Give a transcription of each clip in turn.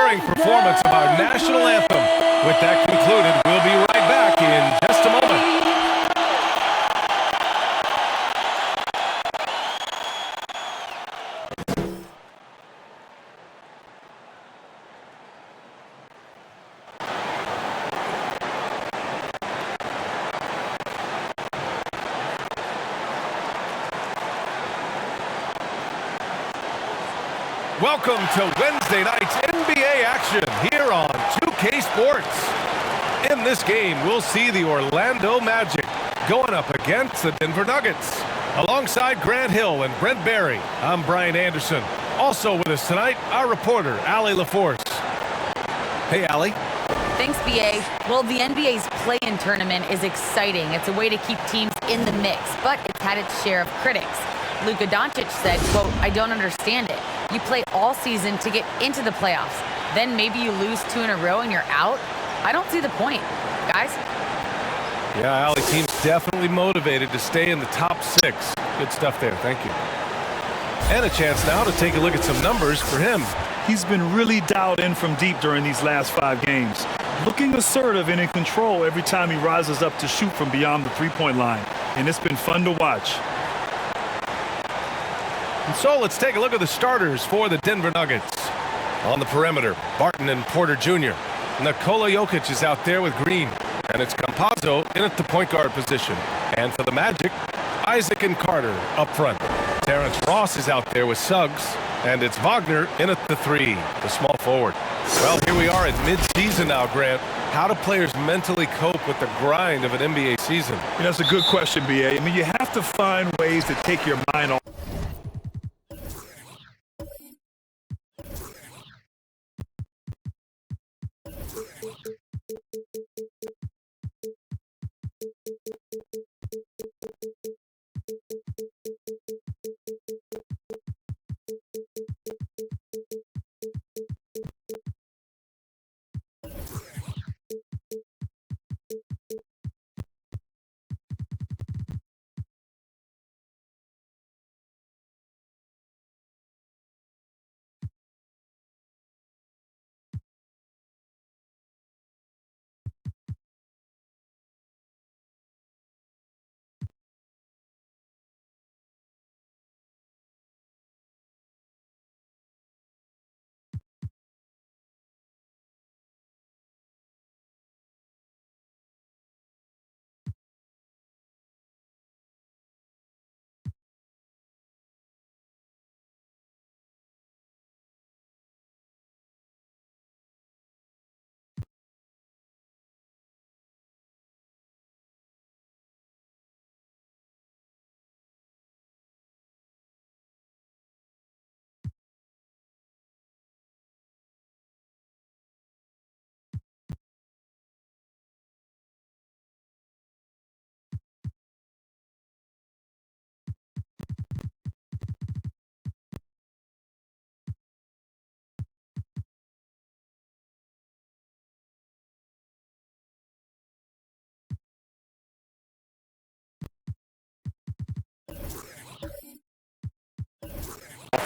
inspiring performance of our national anthem. With that concluded, we'll be right back in just a moment. Welcome to Wednesday night's NBA action here on 2K Sports. In this game, we'll see the Orlando Magic going up against the Denver Nuggets. Alongside Grant Hill and Brent Barry, I'm Brian Anderson. Also with us tonight, our reporter, Allie LaForce. Hey, Allie. Thanks, BA. Well, the NBA's play-in tournament is exciting. It's a way to keep teams in the mix, but it's had its share of critics. Luka Doncic said, quote, "I don't understand it. You play all season to get into the playoffs. Then maybe you lose 2 in a row and you're out? I don't see the point." Guys? Yeah, Allie, team's definitely motivated to stay in the top 6. Good stuff there. Thank you. And a chance now to take a look at some numbers for him. He's been really dialed in from deep during these last 5 games. Looking assertive and in control every time he rises up to shoot from beyond the three-point line. And it's been fun to watch. And so let's take a look at the starters for the Denver Nuggets. On the perimeter, Barton and Porter Jr. Nikola Jokic is out there with Green. And it's Campazzo in at the point guard position. And for the Magic, Isaac and Carter up front. Terrence Ross is out there with Suggs. And it's Wagner in at the 3, the small forward. Well, here we are at mid-season now, Grant. How do players mentally cope with the grind of an NBA season? That's a good question, BA. I mean, you have to find ways to take your mind off.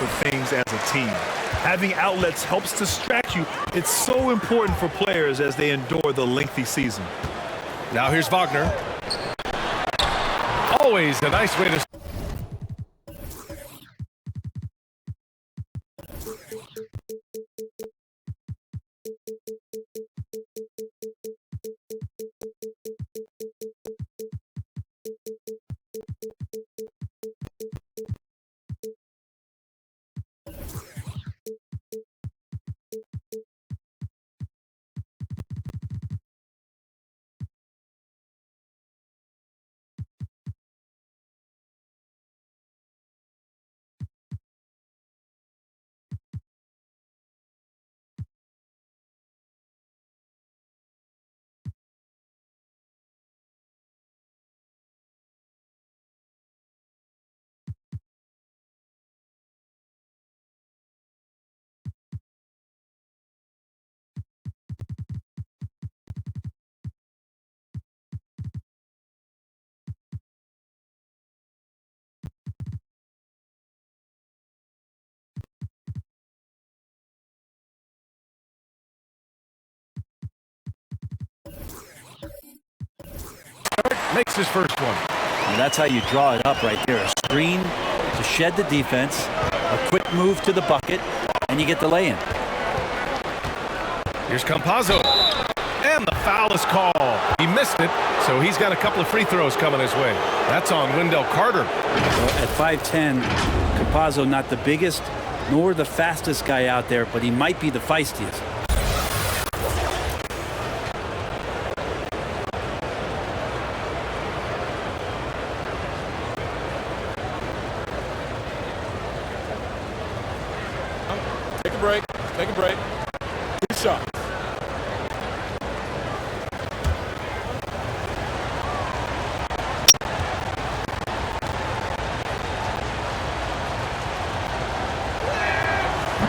Of things as a team. Having outlets helps distract you. It's so important for players as they endure the lengthy season. Now here's Wagner. Always a nice way to makes his first one. And that's how you draw it up right there. A screen to shed the defense, a quick move to the bucket, and you get the lay-in. Here's Campazzo. And the foul is called. He missed it, so he's got a couple of free throws coming his way. That's on Wendell Carter. Well, at 5'10", Campazzo not the biggest nor the fastest guy out there, but he might be the feistiest. Take a break. Take a break. 2 shots.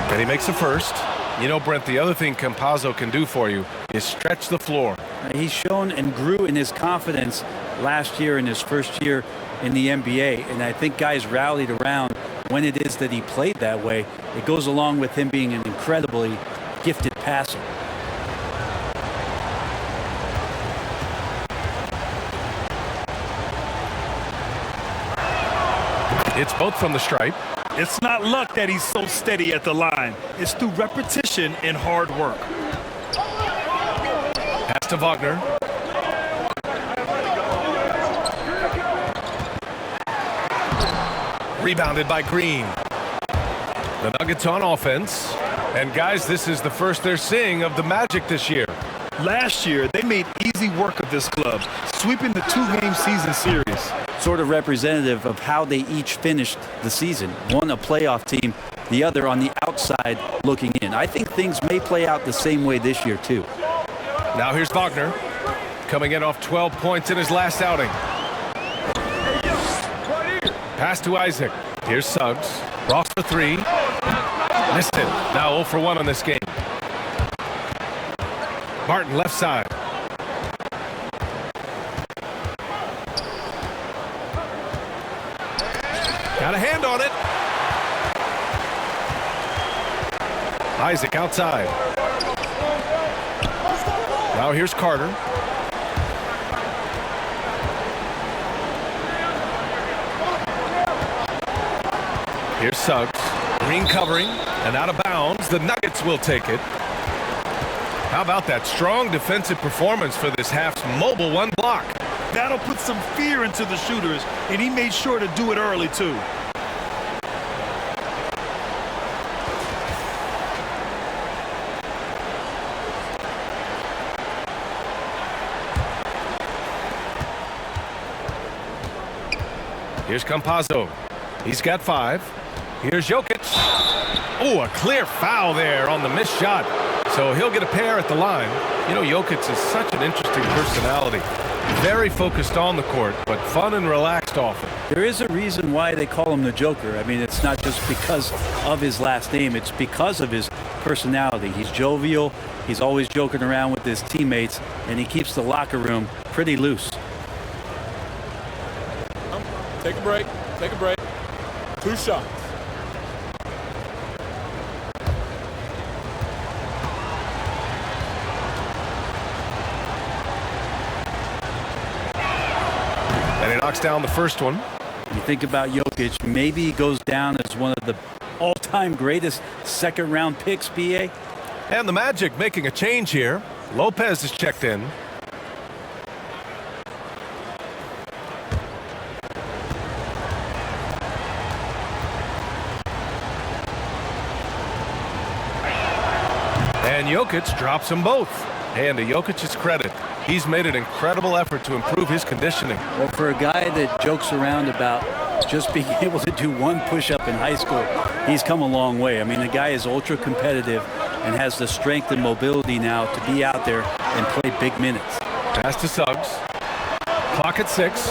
And he makes the first. You know, Brent, the other thing Campazzo can do for you is stretch the floor. He's shown and grew in his confidence last year in his first year in the NBA, and I think guys rallied around when it is that he played that way. It goes along with him being an incredibly gifted passer. It's both from the stripe. It's not luck that he's so steady at the line. It's through repetition and hard work. Pass to Wagner. Rebounded by Green. The Nuggets on offense. And guys, this is the first they're seeing of the Magic this year. Last year, they made easy work of this club, sweeping the 2-game season series. Sort of representative of how they each finished the season. One a playoff team, the other on the outside looking in. I think things may play out the same way this year too. Now here's Wagner, coming in off 12 points in his last outing. Pass to Isaac. Here's Suggs. Ross for 3. Missed it. Now 0 for 1 on this game. Martin left side. Got a hand on it. Isaac outside. Now here's Carter. Here's Suggs. Green covering and out of bounds. The Nuggets will take it. How about that strong defensive performance for this half's mobile 1 block? That'll put some fear into the shooters, and he made sure to do it early, too. Here's Campazzo. He's got 5. Here's Jokic. Oh, a clear foul there on the missed shot. So he'll get a pair at the line. You know, Jokic is such an interesting personality. Very focused on the court, but fun and relaxed often. There is a reason why they call him the Joker. I mean, it's not just because of his last name. It's because of his personality. He's jovial. He's always joking around with his teammates, and he keeps the locker room pretty loose. Take a break. Take a break. 2 shots. And he knocks down the first one. You think about Jokic, maybe he goes down as one of the all-time greatest second-round picks, BA. And the Magic making a change here. Lopez is checked in. And Jokic drops them both. And to Jokic's credit, he's made an incredible effort to improve his conditioning. Well, for a guy that jokes around about just being able to do 1 push-up in high school, he's come a long way. I mean, the guy is ultra-competitive and has the strength and mobility now to be out there and play big minutes. Pass to Suggs. Clock at 6.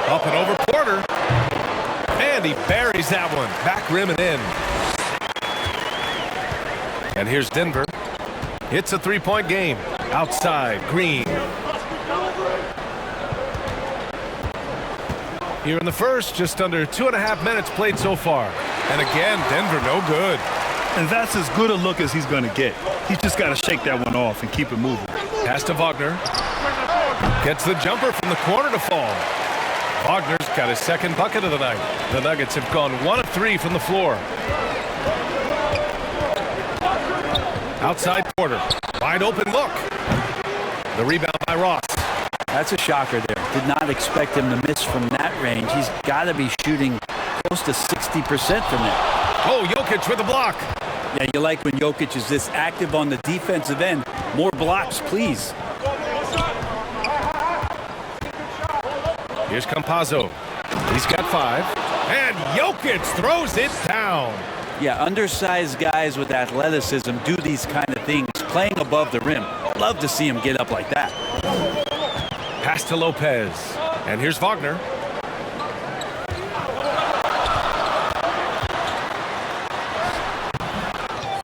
Up and over Porter. And he buries that one. Back rim and in. And here's Denver. It's a 3-point game. Outside, Green. Here in the first, just under 2.5 minutes played so far. And again, Denver no good. And that's as good a look as he's going to get. He's just got to shake that one off and keep it moving. Pass to Wagner. Gets the jumper from the corner to fall. Wagner's got his second bucket of the night. The Nuggets have gone 1 of 3 from the floor. Outside Porter. Wide open look. The rebound by Ross. That's a shocker there. Did not expect him to miss from that range. He's got to be shooting close to 60% from it. Oh, Jokic with a block. Yeah, you like when Jokic is this active on the defensive end. More blocks, please. Here's Campazzo. He's got 5. And Jokic throws it down. Yeah, undersized guys with athleticism do these kind of things, playing above the rim. Love to see him get up like that. Pass to Lopez. And here's Wagner.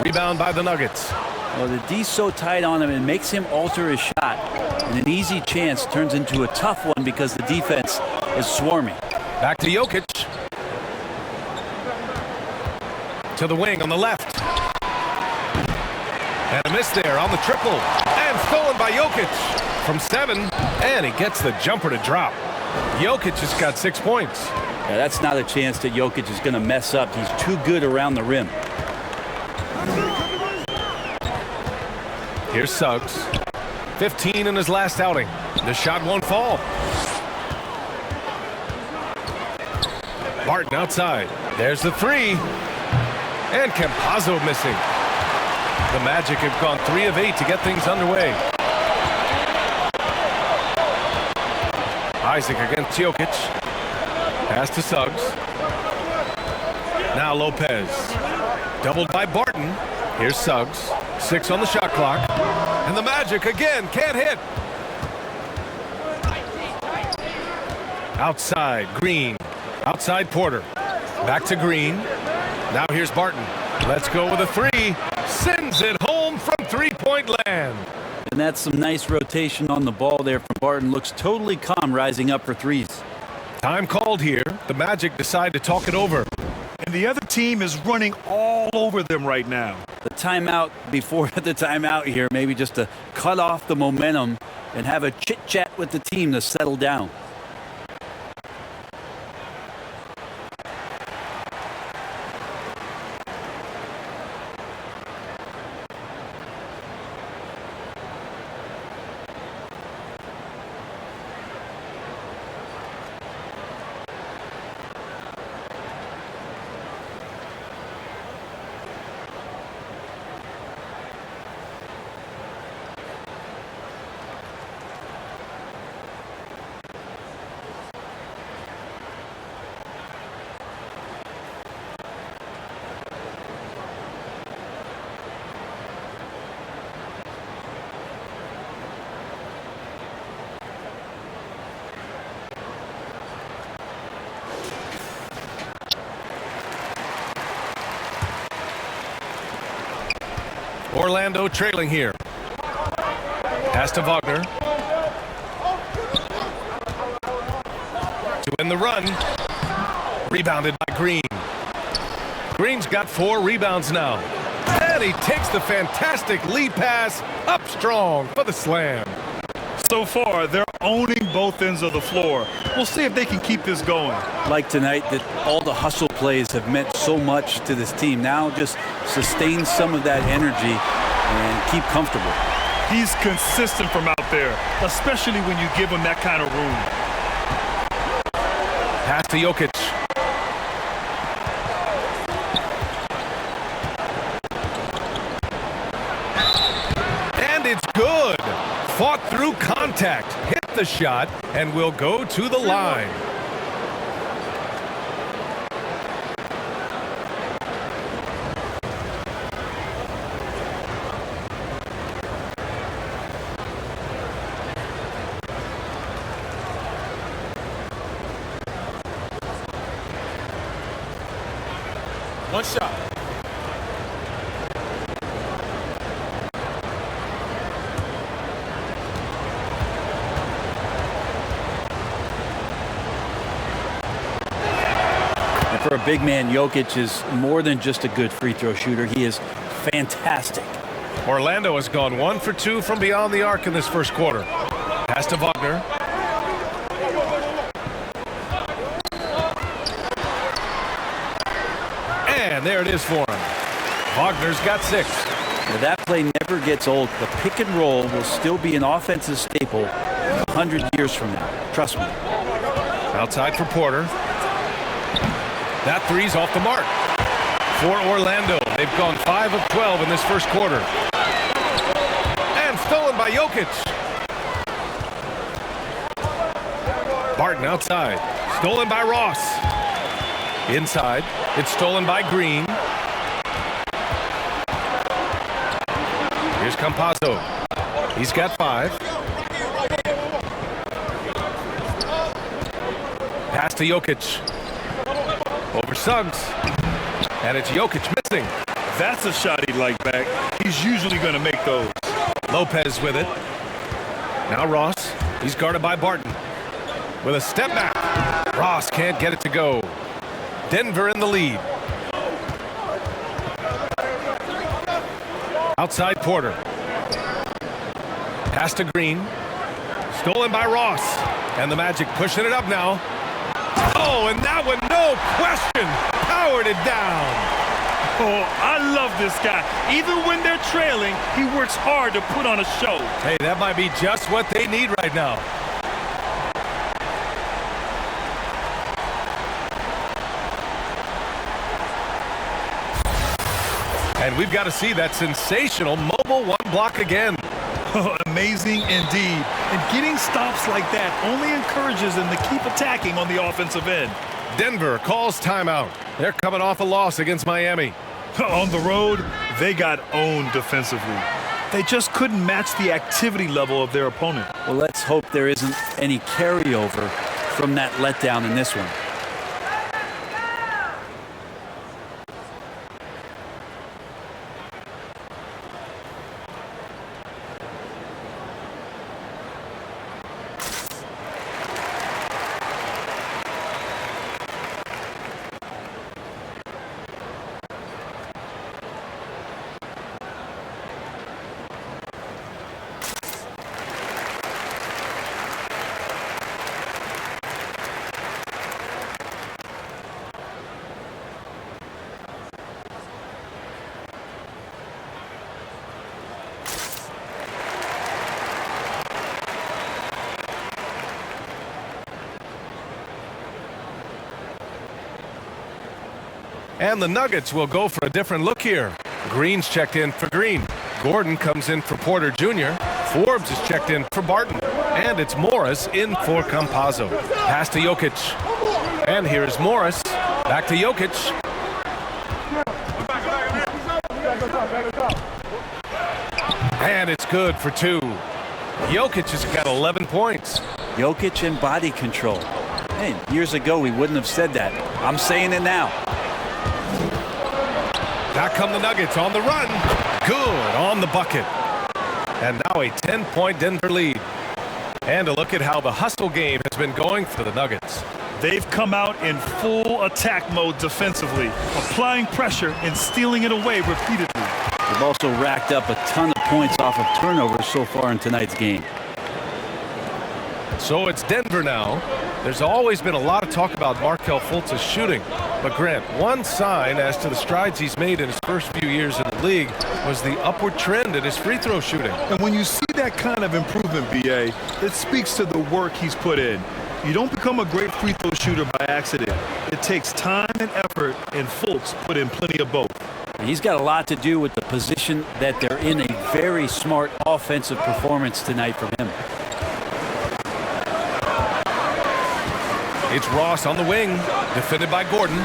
Rebound by the Nuggets. Well, the D's so tight on him, it makes him alter his shot. And an easy chance turns into a tough one because the defense is swarming. Back to Jokic. To the wing on the left. And a miss there on the triple. And stolen by Jokic from 7. And he gets the jumper to drop. Jokic has got 6 points. Yeah, that's not a chance that Jokic is going to mess up. He's too good around the rim. Here's Suggs. 15 in his last outing. The shot won't fall. Barton outside. There's the 3. And Campazzo missing. The Magic have gone 3 of 8 to get things underway. Isaac against Jokic. Pass to Suggs. Now Lopez. Doubled by Barton. Here's Suggs. 6 on the shot clock. And the Magic again can't hit. Outside Green. Outside Porter. Back to Green. Now here's Barton. Let's go with a 3. Sends it home from three-point land. And that's some nice rotation on the ball there from Barton. Looks totally calm rising up for threes. Time called here. The Magic decide to talk it over. And the other team is running all over them right now. The timeout before the timeout here, maybe just to cut off the momentum and have a chit-chat with the team to settle down. Orlando trailing here. Pass to Wagner. To win the run. Rebounded by Green. Green's got 4 rebounds now. And he takes the fantastic lead pass up strong for the slam. So far, they're owning both ends of the floor. We'll see if they can keep this going. Like tonight, that all the hustle plays have meant so much to this team. Now just sustain some of that energy and keep comfortable. He's consistent from out there, especially when you give him that kind of room. Pass to Jokic. And it's good. Fought through contact, hit the shot, and will go to the line. One shot. And for a big man, Jokic is more than just a good free throw shooter. He is fantastic. Orlando has gone 1 for 2 from beyond the arc in this first quarter. Pass to Wagner. And there it is for him. Wagner's got 6. Now that play never gets old. The pick and roll will still be an offensive staple 100 years from now. Trust me. Outside for Porter. That three's off the mark. For Orlando, they've gone 5 of 12 in this first quarter. And stolen by Jokic. Barton outside. Stolen by Ross. Inside. It's stolen by Green. Here's Campazzo. He's got 5. Pass to Jokic. Over Suggs. And it's Jokic missing. That's a shot he'd like back. He's usually going to make those. Lopez with it. Now Ross. He's guarded by Barton. With a step back. Ross can't get it to go. Denver in the lead. Outside Porter. Pass to Green. Stolen by Ross. And the Magic pushing it up now. Oh, and that one, no question, powered it down. Oh, I love this guy. Even when they're trailing, he works hard to put on a show. Hey, that might be just what they need right now. And we've got to see that sensational mobile one block again. Amazing indeed. And getting stops like that only encourages them to keep attacking on the offensive end. Denver calls timeout. They're coming off a loss against Miami. On the road, they got owned defensively. They just couldn't match the activity level of their opponent. Well, let's hope there isn't any carryover from that letdown in this one. And the Nuggets will go for a different look here. Green's checked in for Green. Gordon comes in for Porter Jr. Forbes is checked in for Barton. And it's Morris in for Campazzo. Pass to Jokic. And here's Morris. Back to Jokic. And it's good for 2. Jokic has got 11 points. Jokic and body control. Hey, years ago we wouldn't have said that. I'm saying it now. Back come the Nuggets on the run. Good on the bucket. And now a 10-point Denver lead. And a look at how the hustle game has been going for the Nuggets. They've come out in full attack mode defensively, applying pressure and stealing it away repeatedly. They've also racked up a ton of points off of turnovers so far in tonight's game. So it's Denver now. There's always been a lot of talk about Markelle Fultz's shooting. But Grant, one sign as to the strides he's made in his first few years in the league was the upward trend in his free throw shooting. And when you see that kind of improvement, B.A., it speaks to the work he's put in. You don't become a great free throw shooter by accident. It takes time and effort, and Fultz put in plenty of both. He's got a lot to do with the position that they're in. A very smart offensive performance tonight from him. It's Ross on the wing, defended by Gordon.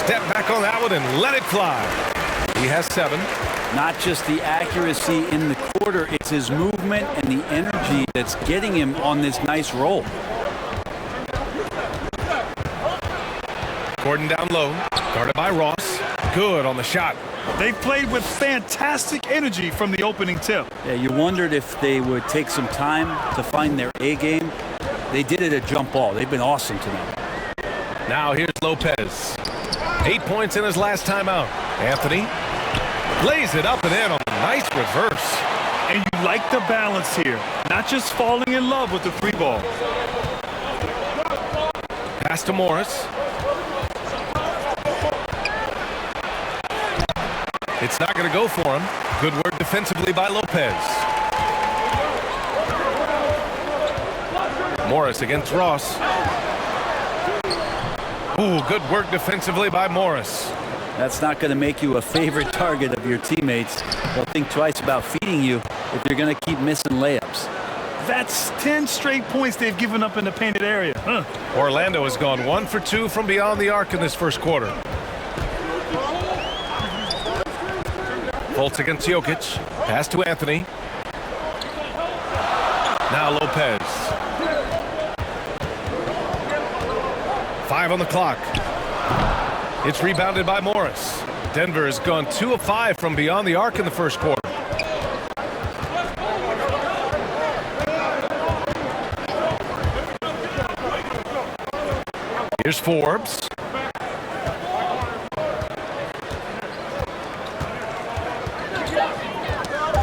Step back on that one and let it fly. He has 7. Not just the accuracy in the quarter, it's his movement and the energy that's getting him on this nice roll. Gordon down low, guarded by Ross. Good on the shot. They've played with fantastic energy from the opening tip. Yeah, you wondered if they would take some time to find their A game. They did it at jump ball. They've been awesome tonight. Now here's Lopez. 8 points in his last time out. Anthony lays it up and in on a nice reverse. And you like the balance here, not just falling in love with the free ball. Pass to Morris. It's not going to go for him. Good work defensively by Lopez. Morris against Ross. Ooh, good work defensively by Morris. That's not going to make you a favorite target of your teammates. They'll think twice about feeding you if you're going to keep missing layups. That's 10 straight points they've given up in the painted area. Orlando has gone 1 for 2 from beyond the arc in this first quarter. Fultz against Jokic. Pass to Anthony. Now Lopez. 5 on the clock. It's rebounded by Morris. Denver has gone 2 of 5 from beyond the arc in the first quarter. Here's Forbes.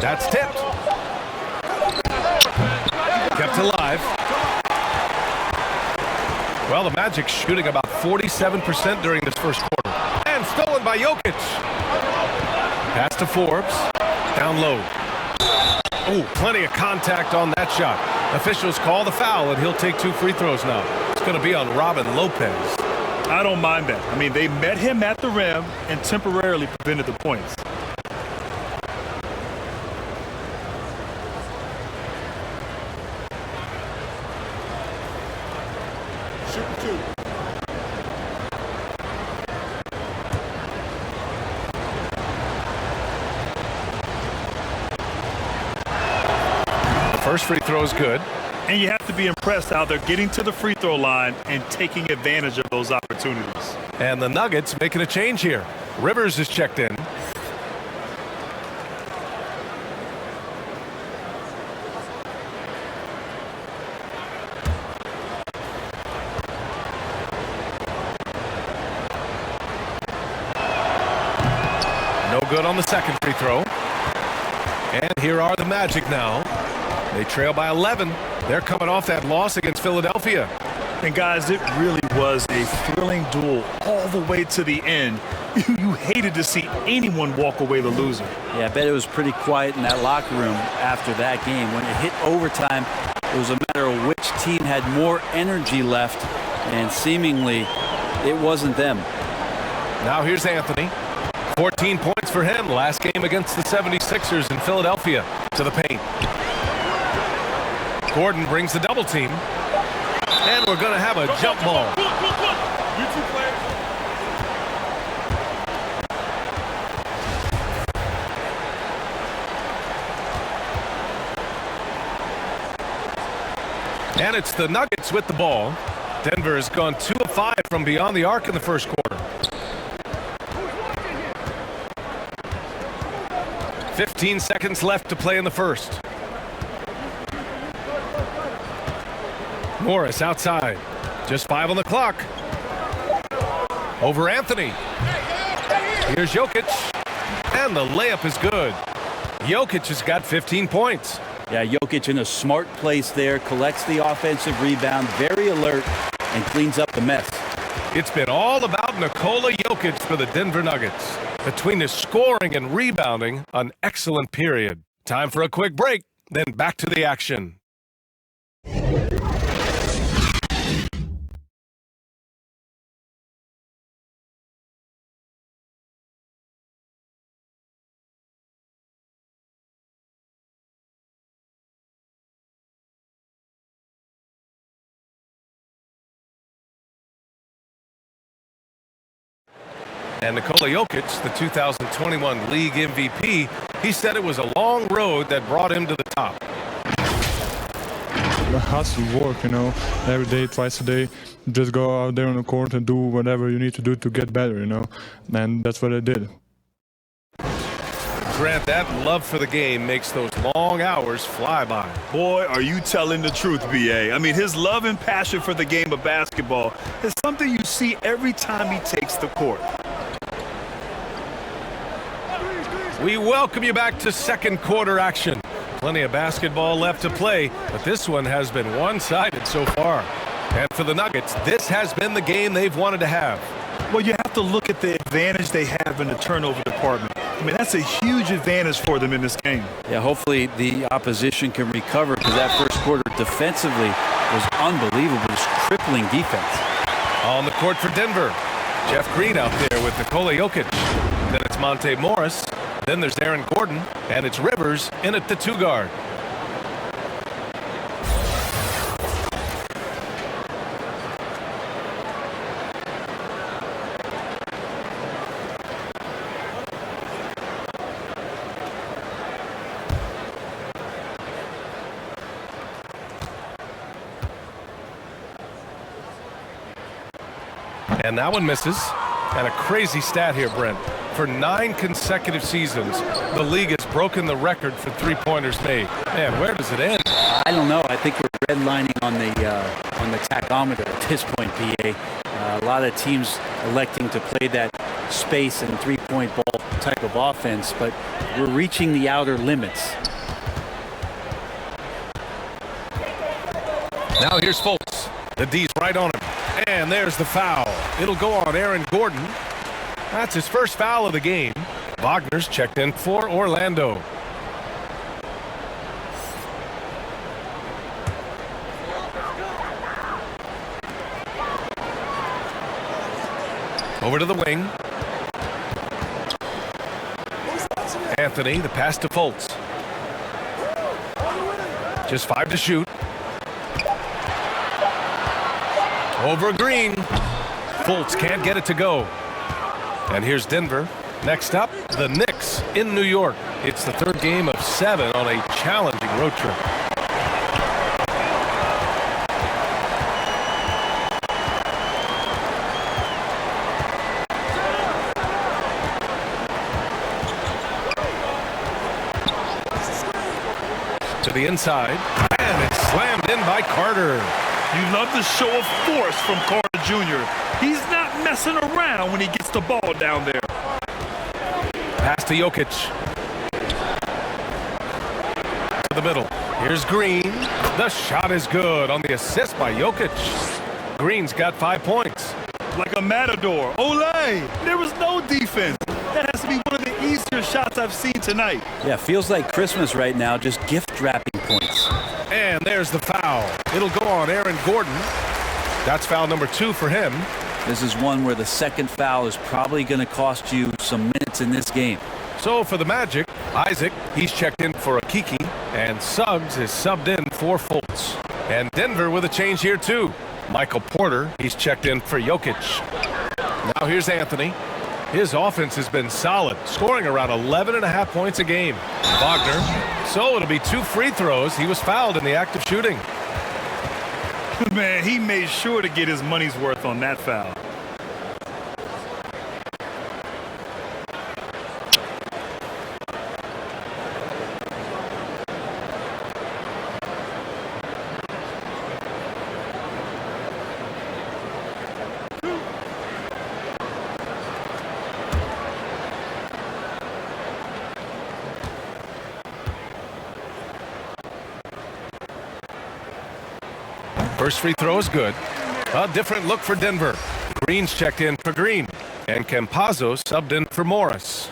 That's tipped. Kept alive. Well, the Magic shooting about 47% during this first quarter. And stolen by Jokic. Pass to Forbes. Down low. Ooh, plenty of contact on that shot. Officials call the foul, and he'll take 2 free throws now. It's going to be on Robin Lopez. I don't mind that. I mean, they met him at the rim and temporarily prevented the points. First free throw is good. And you have to be impressed how they're getting to the free throw line and taking advantage of those opportunities. And the Nuggets making a change here. Rivers is checked in. No good on the second free throw. And here are the Magic now. They trail by 11. They're coming off that loss against Philadelphia. And guys, it really was a thrilling duel all the way to the end. You hated to see anyone walk away the loser. Yeah, I bet it was pretty quiet in that locker room after that game. When it hit overtime, it was a matter of which team had more energy left, and seemingly it wasn't them. Now here's Anthony. 14 points for him last game against the 76ers in Philadelphia. To the paint. Gordon brings the double team. And we're going to have a jump ball. You two players. And it's the Nuggets with the ball. Denver has gone 2 of 5 from beyond the arc in the first quarter. 15 seconds left to play in the first. Morris outside. Just 5 on the clock. Over Anthony. Here's Jokic. And the layup is good. Jokic has got 15 points. Yeah, Jokic in a smart place there, collects the offensive rebound, very alert, and cleans up the mess. It's been all about Nikola Jokic for the Denver Nuggets. Between the scoring and rebounding, an excellent period. Time for a quick break, then back to the action. And Nikola Jokic, the 2021 league MVP, he said it was a long road that brought him to the top. It has to work, you know, every day, twice a day. Just go out there on the court and do whatever you need to do to get better, you know, and that's what I did. Grant, that love for the game makes those long hours fly by. Boy, are you telling the truth, B.A. I mean, his love and passion for the game of basketball is something you see every time he takes the court. We welcome you back to second quarter action. Plenty of basketball left to play, but this one has been one-sided so far. And for the Nuggets, this has been the game they've wanted to have. Well, you have to look at the advantage they have in the turnover department. I mean, that's a huge advantage for them in this game. Yeah, hopefully the opposition can recover, because that first quarter defensively was unbelievable. It was crippling defense. On the court for Denver, Jeff Green out there with Nikola Jokic. Then it's Monte Morris. Then there's Aaron Gordon, and it's Rivers in at the 2 guard. And that one misses. And a crazy stat here, Brent. For 9 consecutive seasons, the league has broken the record for three-pointers made. Man, where does it end? I don't know. I think we're redlining on the tachometer at this point, PA. A lot of teams electing to play that space and three-point ball type of offense, but we're reaching the outer limits. Now here's Fultz. The D's right on him. And there's the foul. It'll go on Aaron Gordon. That's his first foul of the game. Wagner's checked in for Orlando. Over to the wing. Anthony, the pass to Fultz. Just 5 to shoot. Over Green. Fultz can't get it to go. And here's Denver. Next up, the Knicks in New York. It's the 3rd game of 7 on a challenging road trip. To the inside, and it's slammed in by Carter. You love the show of force from Carter Jr. He's not messing around when he gets the ball down there. Pass to Jokic. To the middle. Here's Green. The shot is good on the assist by Jokic. Green's got 5 points. Like a matador. Olay! There was no defense. That has to be one of the easier shots I've seen tonight. Yeah, feels like Christmas right now, just gift wrapping points. And there's the foul. It'll go on Aaron Gordon. That's foul number 2 for him. This is one where the second foul is probably going to cost you some minutes in this game. So for the Magic, Isaac, he's checked in for Akiki, and Suggs is subbed in for Fultz. And Denver with a change here too. Michael Porter, he's checked in for Jokic. Now here's Anthony. His offense has been solid, scoring around 11.5 points a game. Wagner. So it'll be 2 free throws. He was fouled in the act of shooting. Man, he made sure to get his money's worth on that foul. First free throw is good. A different look for Denver. Green's checked in for Green. And Campazzo subbed in for Morris.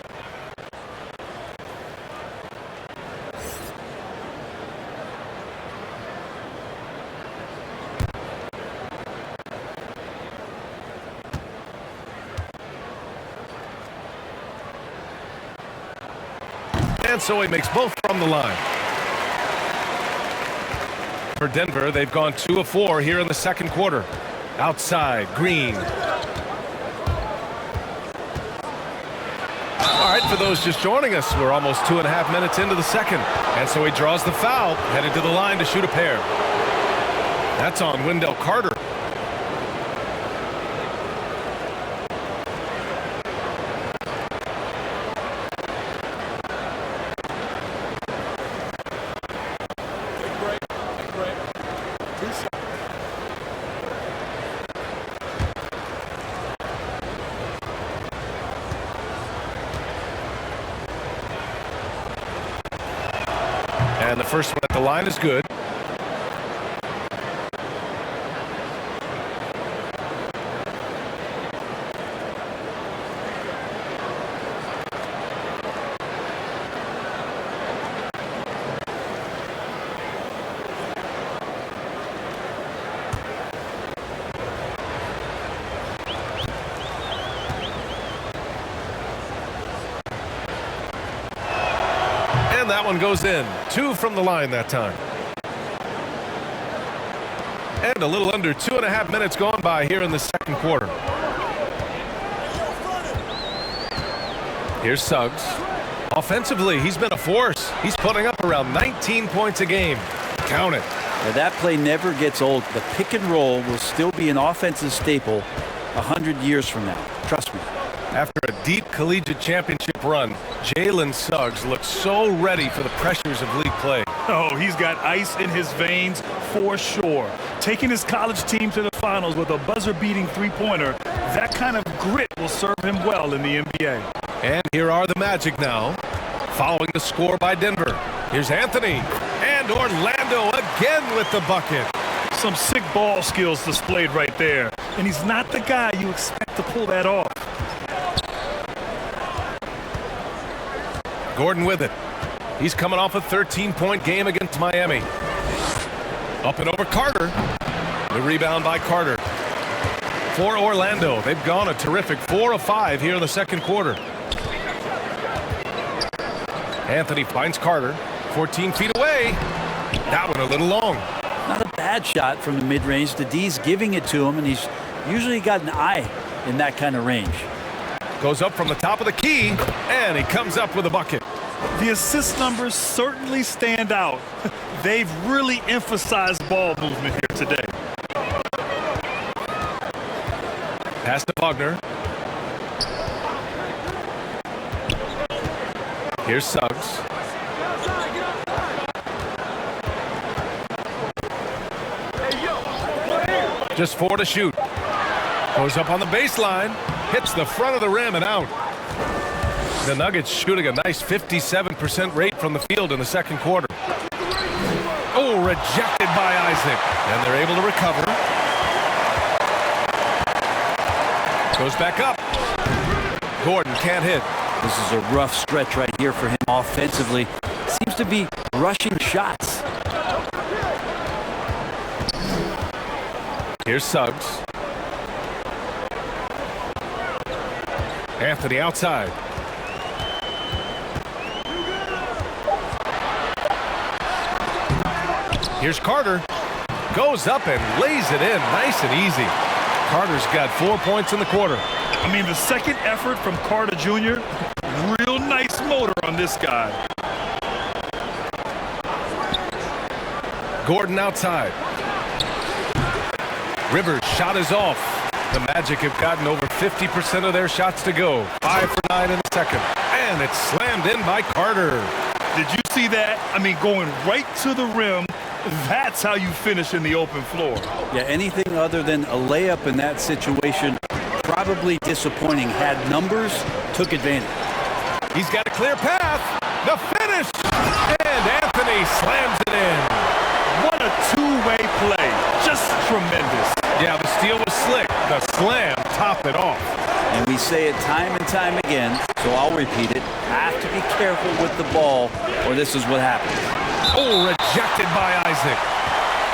And so he makes both from the line. For Denver, they've gone 2 of 4 here in the second quarter. Outside, Green. All right, for those just joining us, we're almost 2.5 minutes into the second. And so he draws the foul, headed to the line to shoot a pair. That's on Wendell Carter. And the first one at the line is good. And that one goes in. 2 from the line that time. And a little under 2.5 minutes gone by here in the second quarter. Here's Suggs. Offensively, he's been a force. He's putting up around 19 points a game. Count it. Now, that play never gets old. The pick and roll will still be an offensive staple 100 years from now. Trust me. After a deep collegiate championship run, Jalen Suggs looks so ready for the pressures of league play. Oh, he's got ice in his veins for sure. Taking his college team to the finals with a buzzer-beating three-pointer, that kind of grit will serve him well in the NBA. And here are the Magic now, following the score by Denver. Here's Anthony, and Orlando again with the bucket. Some sick ball skills displayed right there, and he's not the guy you expect to pull that off. Gordon with it. He's coming off a 13-point game against Miami. Up and over Carter. The rebound by Carter. For Orlando, they've gone a terrific 4 of 5 here in the second quarter. Anthony finds Carter. 14 feet away. That one a little long. Not a bad shot from the mid-range. The D's giving it to him, and he's usually got an eye in that kind of range. Goes up from the top of the key, and he comes up with a bucket. The assist numbers certainly stand out. They've really emphasized ball movement here today. Pass to Wagner. Here's Suggs. Just 4 to shoot. Goes up on the baseline. Hits the front of the rim and out. The Nuggets shooting a nice 57% rate from the field in the second quarter. Oh, rejected by Isaac. And they're able to recover. Goes back up. Gordon can't hit. This is a rough stretch right here for him offensively. Seems to be rushing shots. Here's Suggs. Anthony outside. Here's Carter. Goes up and lays it in nice and easy. Carter's got 4 points in the quarter. I mean, the second effort from Carter Jr., real nice motor on this guy. Gordon outside. Rivers' shot is off. The Magic have gotten over 50% of their shots to go. 5 for 9 in the second. And it's slammed in by Carter. Did you see that? I mean, going right to the rim. That's how you finish in the open floor. Yeah, anything other than a layup in that situation, probably disappointing. Had numbers, took advantage. He's got a clear path. The finish. And Anthony slams it in. What a two-way play. Just tremendous. Yeah, the steal was slick. The slam topped it off. And we say it time and time again, so I'll repeat it. Have to be careful with the ball, or this is what happens. Oh, rejected by Isaac.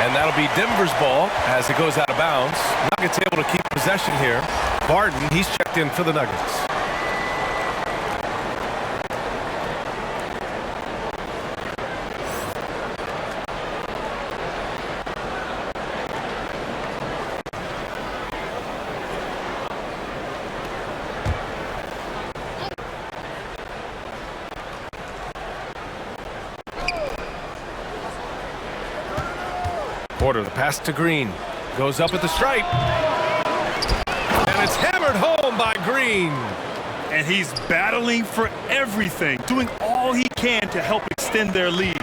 And that'll be Denver's ball as it goes out of bounds. Nuggets able to keep possession here. Barton, he's checked in for the Nuggets. Porter, the pass to Green. Goes up at the stripe. And it's hammered home by Green. And he's battling for everything, doing all he can to help extend their lead.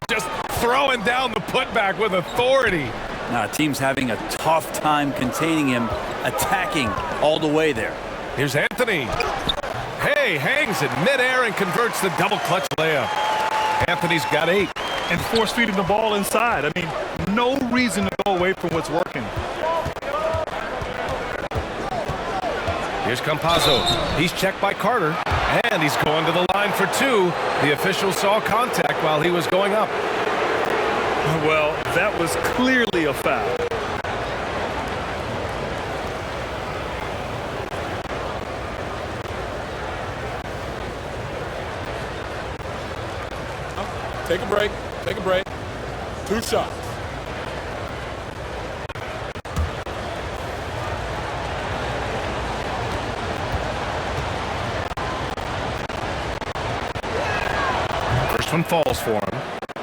Just throwing down the putback with authority. Now, team's having a tough time containing him, attacking all the way there. Here's Anthony. Hey, hangs in midair and converts the double clutch layup. Anthony's got 8. and force feeding the ball inside. I mean, no reason to go away from what's working. Here's Campazzo. He's checked by Carter, and he's going to the line for two. The official saw contact while he was going up. Well, that was clearly a foul. Take a break. Take a break. 2 shots. First one falls for him.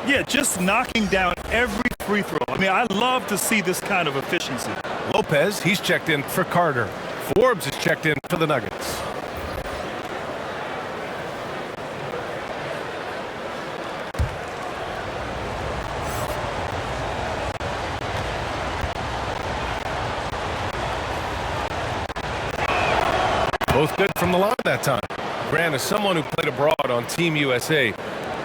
Yeah, just knocking down every free throw. I mean, I love to see this kind of efficiency. Lopez, he's checked in for Carter. Forbes is checked in for the Nuggets. Both good from the line that time. Grant, as someone who played abroad on Team USA,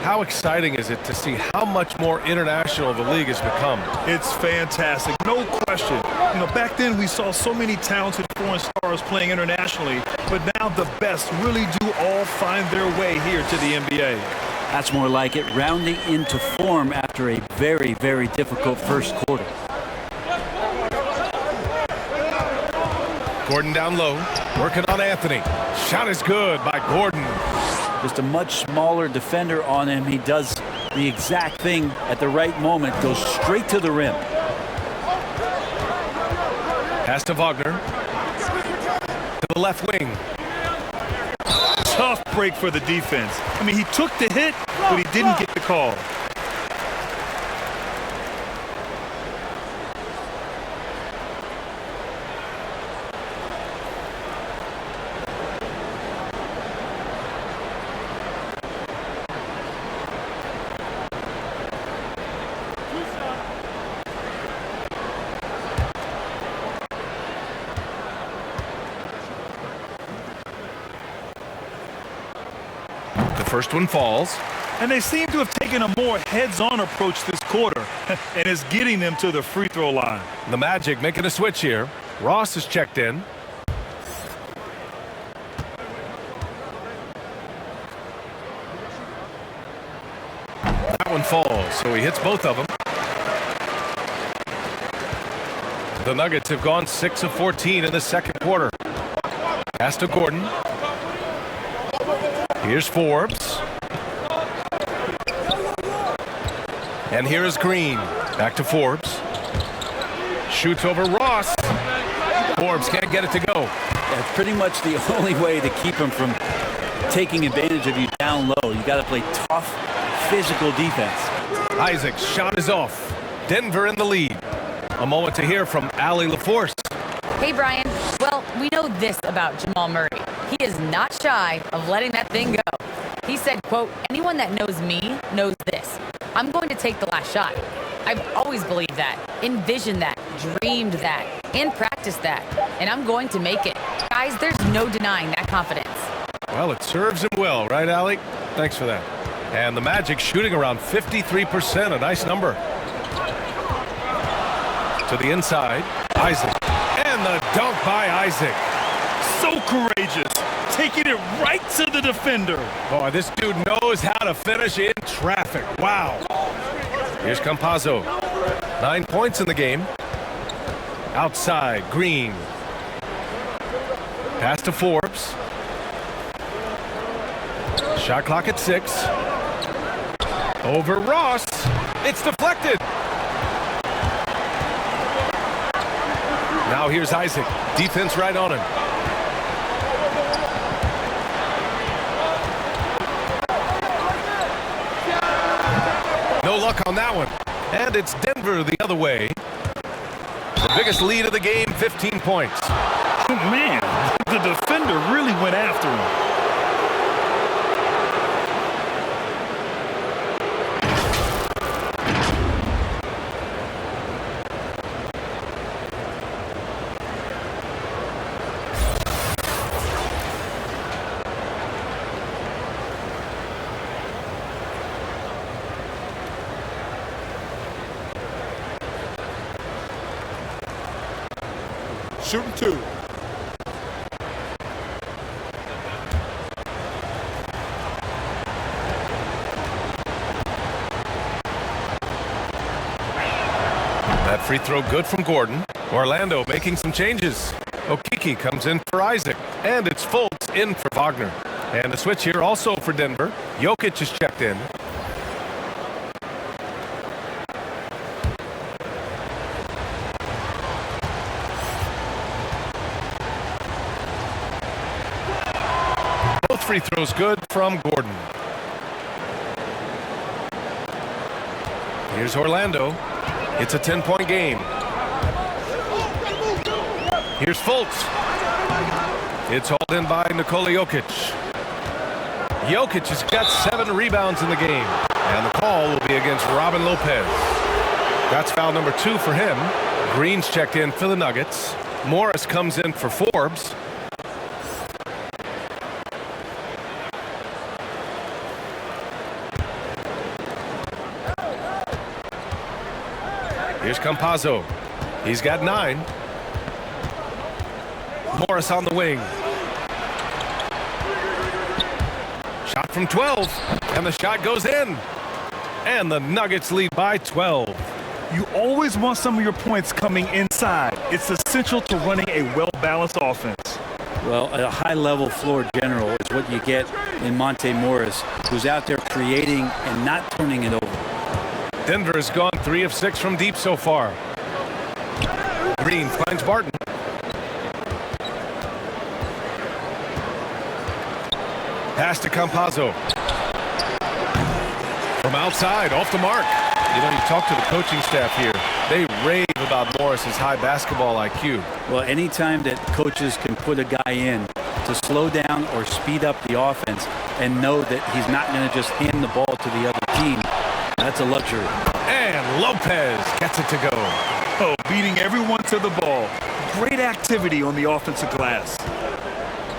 how exciting is it to see how much more international the league has become? It's fantastic, no question. You know, back then we saw so many talented foreign stars playing internationally, but now the best really do all find their way here to the NBA. That's more like it, rounding into form after a very, very difficult first quarter. Gordon down low, working on Anthony. Shot is good by Gordon. Just a much smaller defender on him. He does the exact thing at the right moment, goes straight to the rim. Pass to Wagner. To the left wing. Tough break for the defense. I mean, he took the hit, but he didn't get the call. First one falls. And they seem to have taken a more heads-on approach this quarter, and it's getting them to the free throw line. The Magic making a switch here. Ross is checked in. That one falls, so he hits both of them. The Nuggets have gone 6 of 14 in the second quarter. Pass to Gordon. Here's Forbes. And here is Green. Back to Forbes. Shoots over Ross. Forbes can't get it to go. That's pretty much the only way to keep him from taking advantage of you down low. You got to play tough, physical defense. Isaac's shot is off. Denver in the lead. A moment to hear from Allie LaForce. Hey, Brian. Well, we know this about Jamal Murray. He is not shy of letting that thing go. He said, quote, anyone that knows me knows this. I'm going to take the last shot. I've always believed that, envisioned that, dreamed that, and practiced that. And I'm going to make it. Guys, there's no denying that confidence. Well, it serves him well, right, Allie? Thanks for that. And the Magic shooting around 53%, a nice number. To the inside, Isaac. And the dunk by Isaac. So courageous, taking it right to the defender. Boy, this dude knows how to finish in traffic. Wow. Here's Campazzo. 9 points in the game. Outside, Green. Pass to Forbes. Shot clock at 6. Over Ross. It's deflected. Now here's Isaac. Defense right on him. No luck on that one. And it's Denver the other way. The biggest lead of the game, 15 points. Man, the defender really went after him. Shooting 2. That free throw good from Gordon. Orlando making some changes. Okeke comes in for Isaac, and it's Fultz in for Wagner. And a switch here also for Denver. Jokic is checked in. Both free throws good from Gordon. Here's Orlando. It's a 10-point game. Here's Fultz. It's hauled in by Nikola Jokic. Jokic has got 7 rebounds in the game. And the call will be against Robin Lopez. That's foul number 2 for him. Green's checked in for the Nuggets. Morris comes in for Forbes. Here's Campazzo. He's got 9. Morris on the wing. Shot from 12, and the shot goes in. And the Nuggets lead by 12. You always want some of your points coming inside. It's essential to running a well-balanced offense. Well, a high-level floor general is what you get in Monte Morris, who's out there creating and not turning it over. Denver has gone 3 of 6 from deep so far. Green finds Barton. Pass to Campazzo. From outside, off the mark. You know, you talk to the coaching staff here. They rave about Morris's high basketball IQ. Well, anytime that coaches can put a guy in to slow down or speed up the offense and know that he's not going to just hand the ball to the other team, that's a luxury. And Lopez gets it to go. Oh, beating everyone to the ball. Great activity on the offensive glass.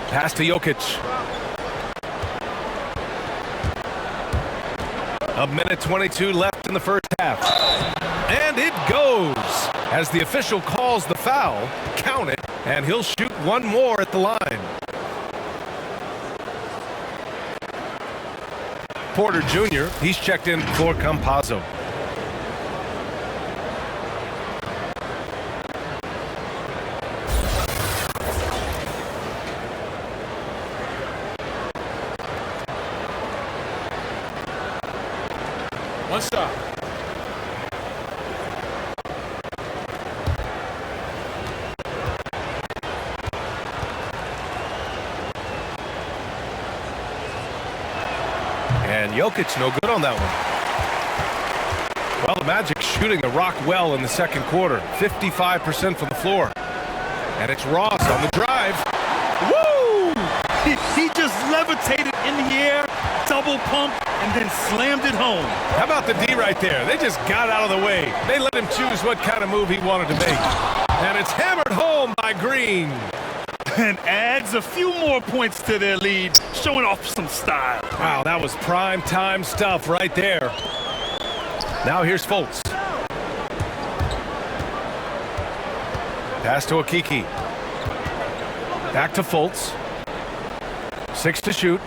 Pass to Jokic. A minute 22 left in the first half. And it goes. As the official calls the foul, count it, and he'll shoot one more at the line. Porter Jr., he's checked in for Campazzo. One shot. And Jokic no good on that one. Well, the Magic shooting the rock well in the second quarter. 55% from the floor. And it's Ross on the drive. Woo! He just levitated in the air, double pump, and then slammed it home. How about the D right there? They just got out of the way. They let him choose what kind of move he wanted to make. And it's hammered home by Green. And adds a few more points to their lead, showing off some style. Wow, that was prime time stuff right there. Now here's Fultz. Pass to Okeke. Back to Fultz. 6 to shoot.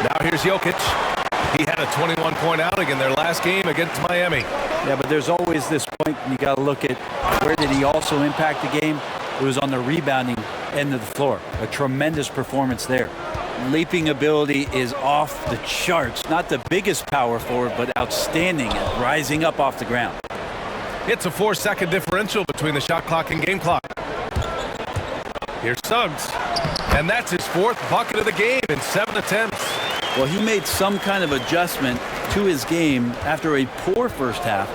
Now here's Jokic. He had a 21-point outing in their last game against Miami. Yeah, but there's always this point you got to look at where did he also impact the game? It was on the rebounding end of the floor. A tremendous performance there. Leaping ability is off the charts. Not the biggest power forward, but outstanding at rising up off the ground. It's a 4-second differential between the shot clock and game clock. Here's Suggs. And that's his 4th bucket of the game in 7 attempts. Well, he made some kind of adjustment to his game after a poor first half.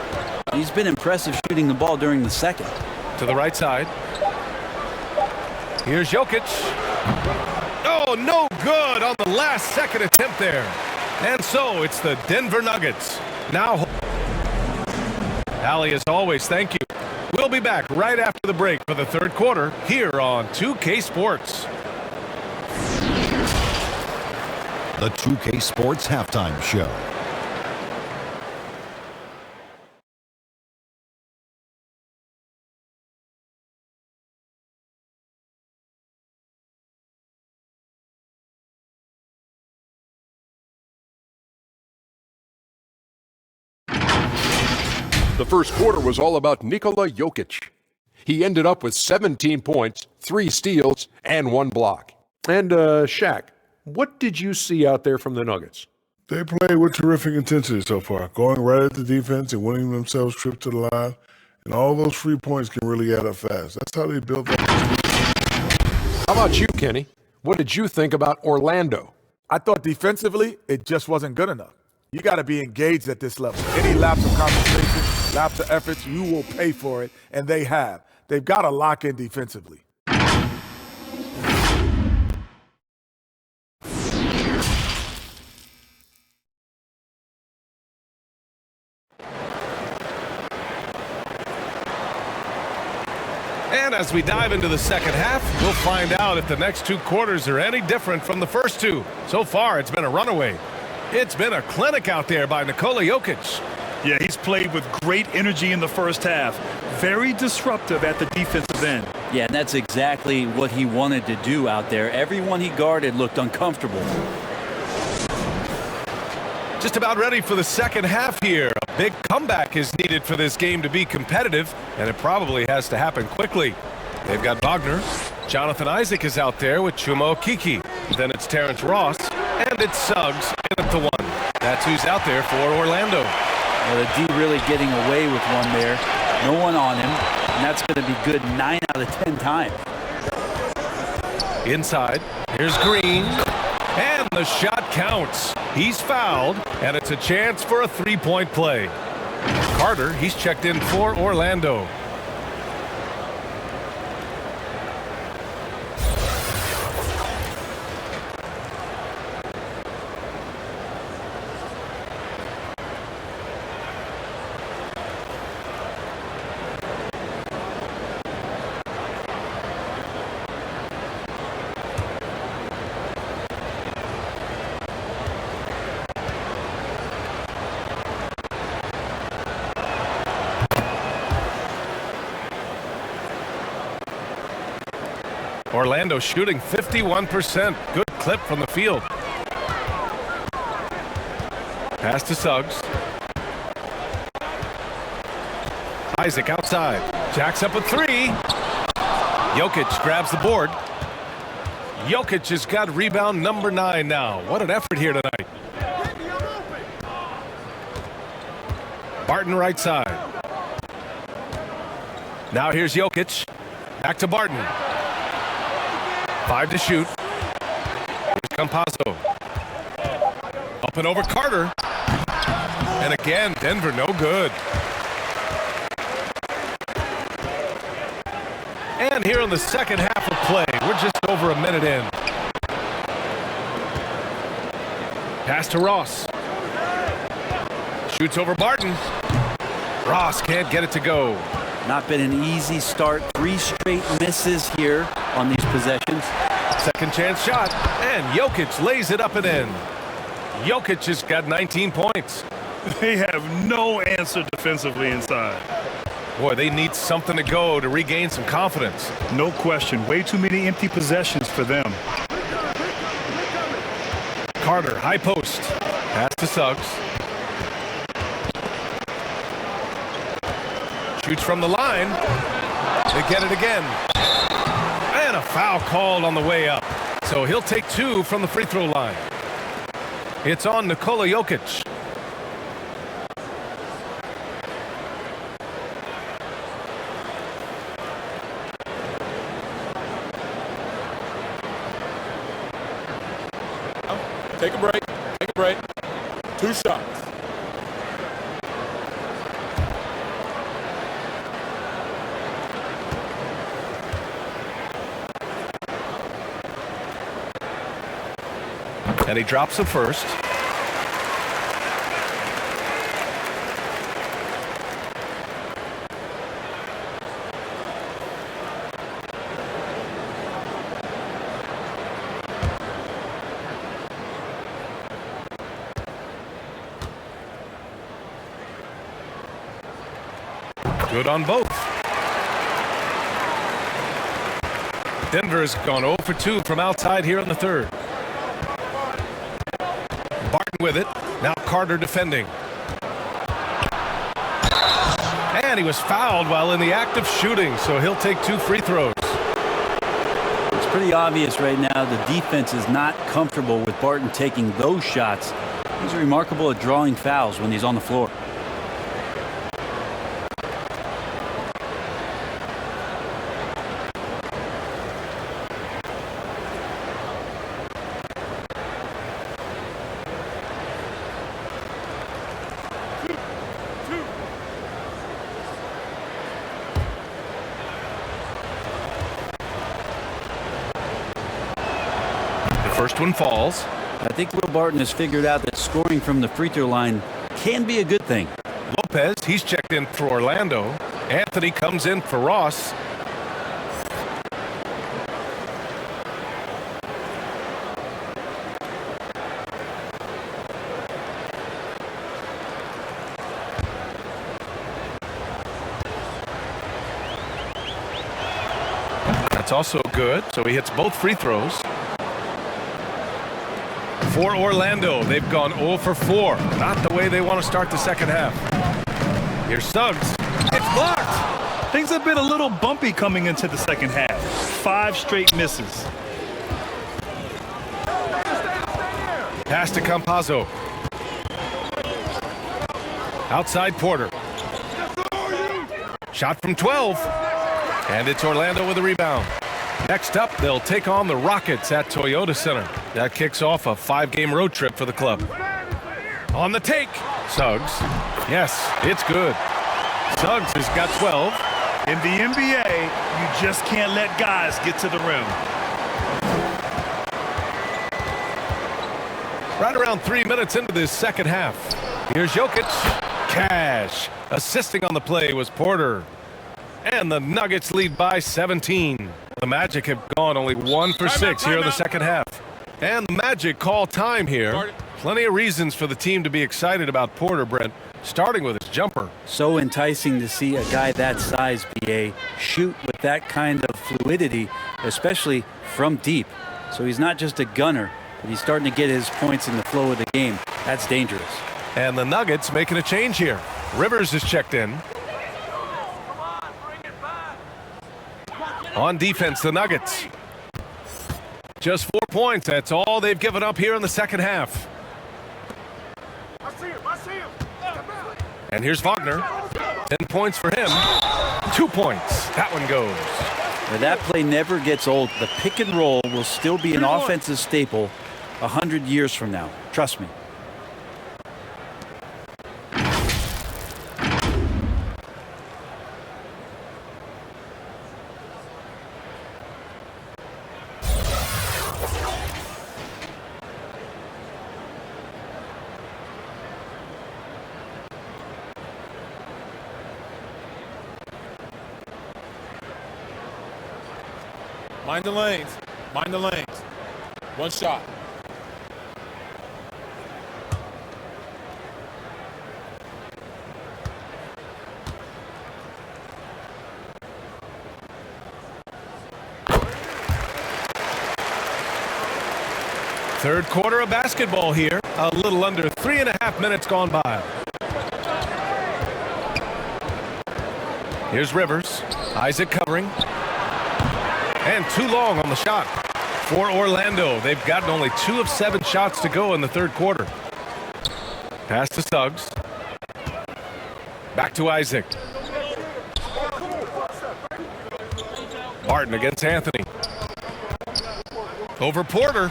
He's been impressive shooting the ball during the second. To the right side. Here's Jokic. Oh, no good on the last second attempt there. And so it's the Denver Nuggets. Now, Allie, as always, thank you. We'll be back right after the break for the third quarter here on 2K Sports. The 2K Sports Halftime Show. The first quarter was all about Nikola Jokic. He ended up with 17 points, 3 steals, and 1 block. And, Shaq, what did you see out there from the Nuggets? They played with terrific intensity so far, going right at the defense and winning themselves trips to the line. And all those free points can really add up fast. That's how they built that. How about you, Kenny? What did you think about Orlando? I thought defensively, it just wasn't good enough. You got to be engaged at this level. Any lapse of concentration, lapse of efforts, you will pay for it, and they have. They've got to lock in defensively. And as we dive into the second half, we'll find out if the next 2 quarters are any different from the first 2. So far, it's been a runaway. It's been a clinic out there by Nikola Jokic. Yeah, he's played with great energy in the first half. Very disruptive at the defensive end. Yeah, and that's exactly what he wanted to do out there. Everyone he guarded looked uncomfortable. Just about ready for the second half here. A big comeback is needed for this game to be competitive, and it probably has to happen quickly. They've got Wagner. Jonathan Isaac is out there with Chuma Okeke. Then it's Terrence Ross, and it's Suggs in at the 1. That's who's out there for Orlando. Well, the D really getting away with one there. No one on him, and that's going to be good 9 out of 10 times. Inside, here's Green, and the shot counts. He's fouled, and it's a chance for a 3-point play. Carter, he's checked in for Orlando. Orlando shooting 51%. Good clip from the field. Pass to Suggs. Isaac outside. Jacks up a 3. Jokic grabs the board. Jokic has got rebound number 9 now. What an effort here tonight. Barton right side. Now here's Jokic. Back to Barton. 5 to shoot. Here's Campazzo. Up and over Carter. And again, Denver no good. And here in the second half of play, we're just over a minute in. Pass to Ross. Shoots over Barton. Ross can't get it to go. Not been an easy start. 3 straight misses here on these possessions. Second chance shot, and Jokic lays it up and in. Jokic has got 19 points. They have no answer defensively inside. Boy, they need something to go to regain some confidence. No question. Way too many empty possessions for them. Carter, high post. Pass to Suggs. Shoots from the line. They get it again. And a foul called on the way up. So he'll take 2 from the free throw line. It's on Nikola Jokic. Take a break. Take a break. 2 shots. And he drops the first. Good on both. Denver has gone 0 for 2 from outside here in the third. Barton with it. Now Carter defending. And he was fouled while in the act of shooting, so he'll take 2 free throws. It's pretty obvious right now the defense is not comfortable with Barton taking those shots. He's remarkable at drawing fouls when he's on the floor. First one falls. I think Will Barton has figured out that scoring from the free throw line can be a good thing. Lopez, he's checked in for Orlando. Anthony comes in for Ross. That's also good, so he hits both free throws. For Orlando, they've gone 0 for 4. Not the way they want to start the second half. Here's Suggs. It's blocked. Things have been a little bumpy coming into the second half. 5 straight misses. Pass to Campazzo. Outside Porter. Shot from 12. And it's Orlando with a rebound. Next up, they'll take on the Rockets at Toyota Center. That kicks off a 5-game road trip for the club. On the take, Suggs. Yes, it's good. Suggs has got 12. In the NBA, you just can't let guys get to the rim. Right around 3 minutes into this second half. Here's Jokic. Cash. Assisting on the play was Porter. And the Nuggets lead by 17. The Magic have gone only 1 for 6 here in the second half. And the Magic call time here. Plenty of reasons for the team to be excited about Porter, Brent, starting with his jumper. So enticing to see a guy that size, BA, shoot with that kind of fluidity, especially from deep. So he's not just a gunner, but he's starting to get his points in the flow of the game. That's dangerous. And the Nuggets making a change here. Rivers is checked in. On defense, the Nuggets. Just 4 points. That's all they've given up here in the second half. And here's Wagner. 10 points for him. 2 points. That one goes. Now that play never gets old. The pick and roll will still be an offensive staple 100 years from now. Trust me. Mind the lanes. Mind the lanes. One shot. Third quarter of basketball here. A little under 3.5 minutes gone by. Here's Rivers. Isaac covering. And too long on the shot for Orlando. They've gotten only 2 of 7 shots to go in the third quarter. Pass to Suggs. Back to Isaac. Barton against Anthony. Over Porter.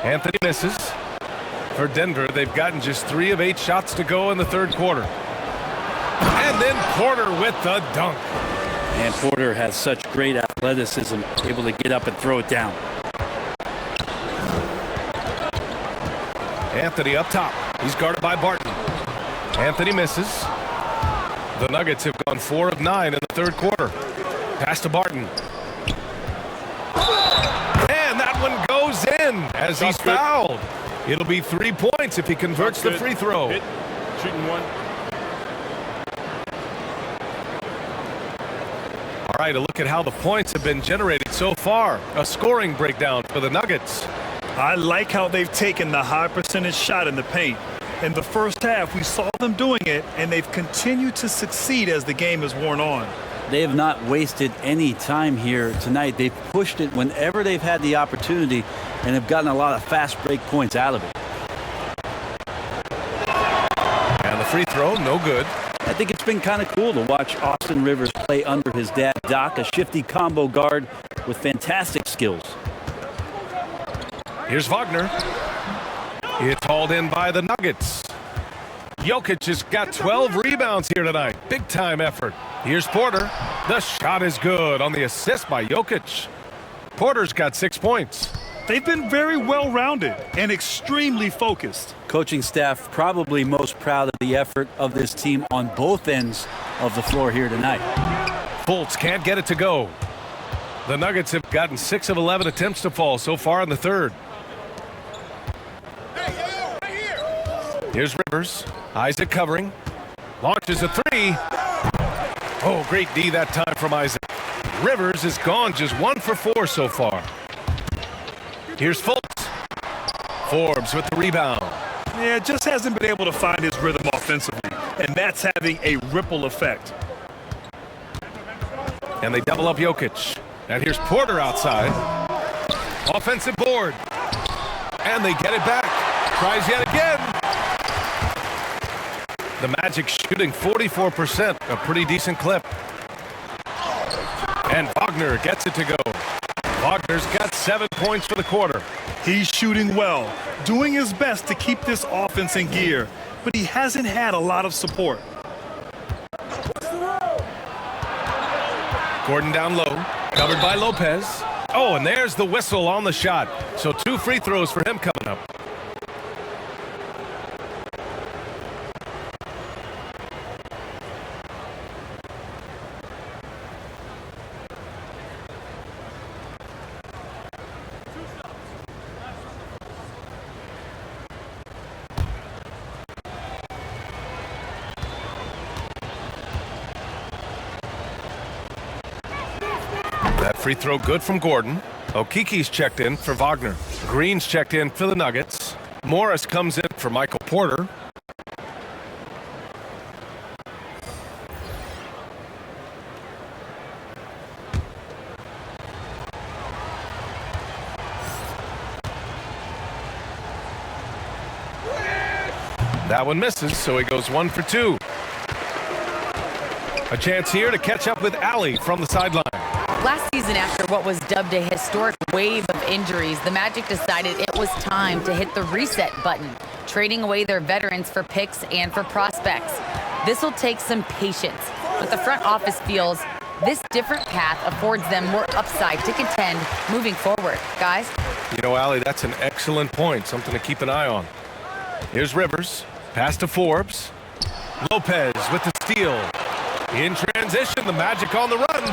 Anthony misses. For Denver, they've gotten just 3 of 8 shots to go in the third quarter. And then Porter with the dunk. And Porter has such great athleticism, able to get up and throw it down. Anthony up top. He's guarded by Barton. Anthony misses. The Nuggets have gone 4 of 9 in the third quarter. Pass to Barton. And that one goes in as he's fouled. It'll be 3 points if he converts the free throw. Hit. Shooting one. All right, a look at how the points have been generated so far. A scoring breakdown for the Nuggets. I like how they've taken the high percentage shot in the paint. In the first half, we saw them doing it, and they've continued to succeed as the game has worn on. They have not wasted any time here tonight. They've pushed it whenever they've had the opportunity and have gotten a lot of fast break points out of it. And the free throw, no good. I think it's been kind of cool to watch Austin Rivers play under his dad, Doc, a shifty combo guard with fantastic skills. Here's Wagner. It's hauled in by the Nuggets. Jokic has got 12 rebounds here tonight. Big time effort. Here's Porter. The shot is good on the assist by Jokic. Porter's got 6 points. They've been very well-rounded and extremely focused. Coaching staff probably most proud of the effort of this team on both ends of the floor here tonight. Fultz can't get it to go. The Nuggets have gotten 6 of 11 attempts to fall so far in the third. Here's Rivers. Isaac covering. Launches a three. Oh, great D that time from Isaac. Rivers is gone just 1 for 4 so far. Here's Fultz. Forbes with the rebound. Yeah, just hasn't been able to find his rhythm offensively, and that's having a ripple effect. And they double up Jokic. And here's Porter outside. Offensive board. And they get it back. Tries yet again. The Magic shooting 44%, a pretty decent clip. And Wagner gets it to go. Wagner's got 7 points for the quarter. He's shooting well, doing his best to keep this offense in gear, but he hasn't had a lot of support. Gordon down low, covered by Lopez. Oh, and there's the whistle on the shot. So 2 free throws for him coming up. That free throw good from Gordon. Okiki's checked in for Wagner. Green's checked in for the Nuggets. Morris comes in for Michael Porter. That one misses, so he goes 1 for 2. A chance here to catch up with Allie from the sideline. Last season, after what was dubbed a historic wave of injuries, the Magic decided it was time to hit the reset button, trading away their veterans for picks and for prospects. This will take some patience, but the front office feels this different path affords them more upside to contend moving forward. Guys? You know, Allie, that's an excellent point, something to keep an eye on. Here's Rivers, pass to Forbes. Lopez with the steal. In transition, the Magic on the run.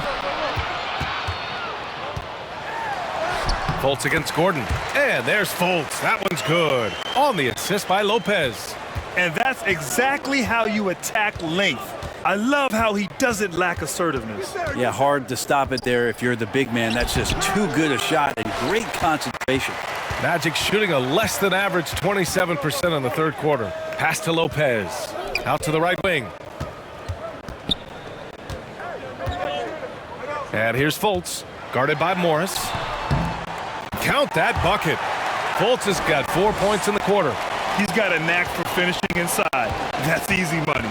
Fultz against Gordon. And there's Fultz. That one's good. On the assist by Lopez. And that's exactly how you attack length. I love how he doesn't lack assertiveness. Yeah, hard to stop it there if you're the big man. That's just too good a shot and great concentration. Magic shooting a less than average 27% in the third quarter. Pass to Lopez. Out to the right wing. And here's Fultz, guarded by Morris. Count that bucket. Fultz has got 4 points in the quarter. He's got a knack for finishing inside. That's easy money.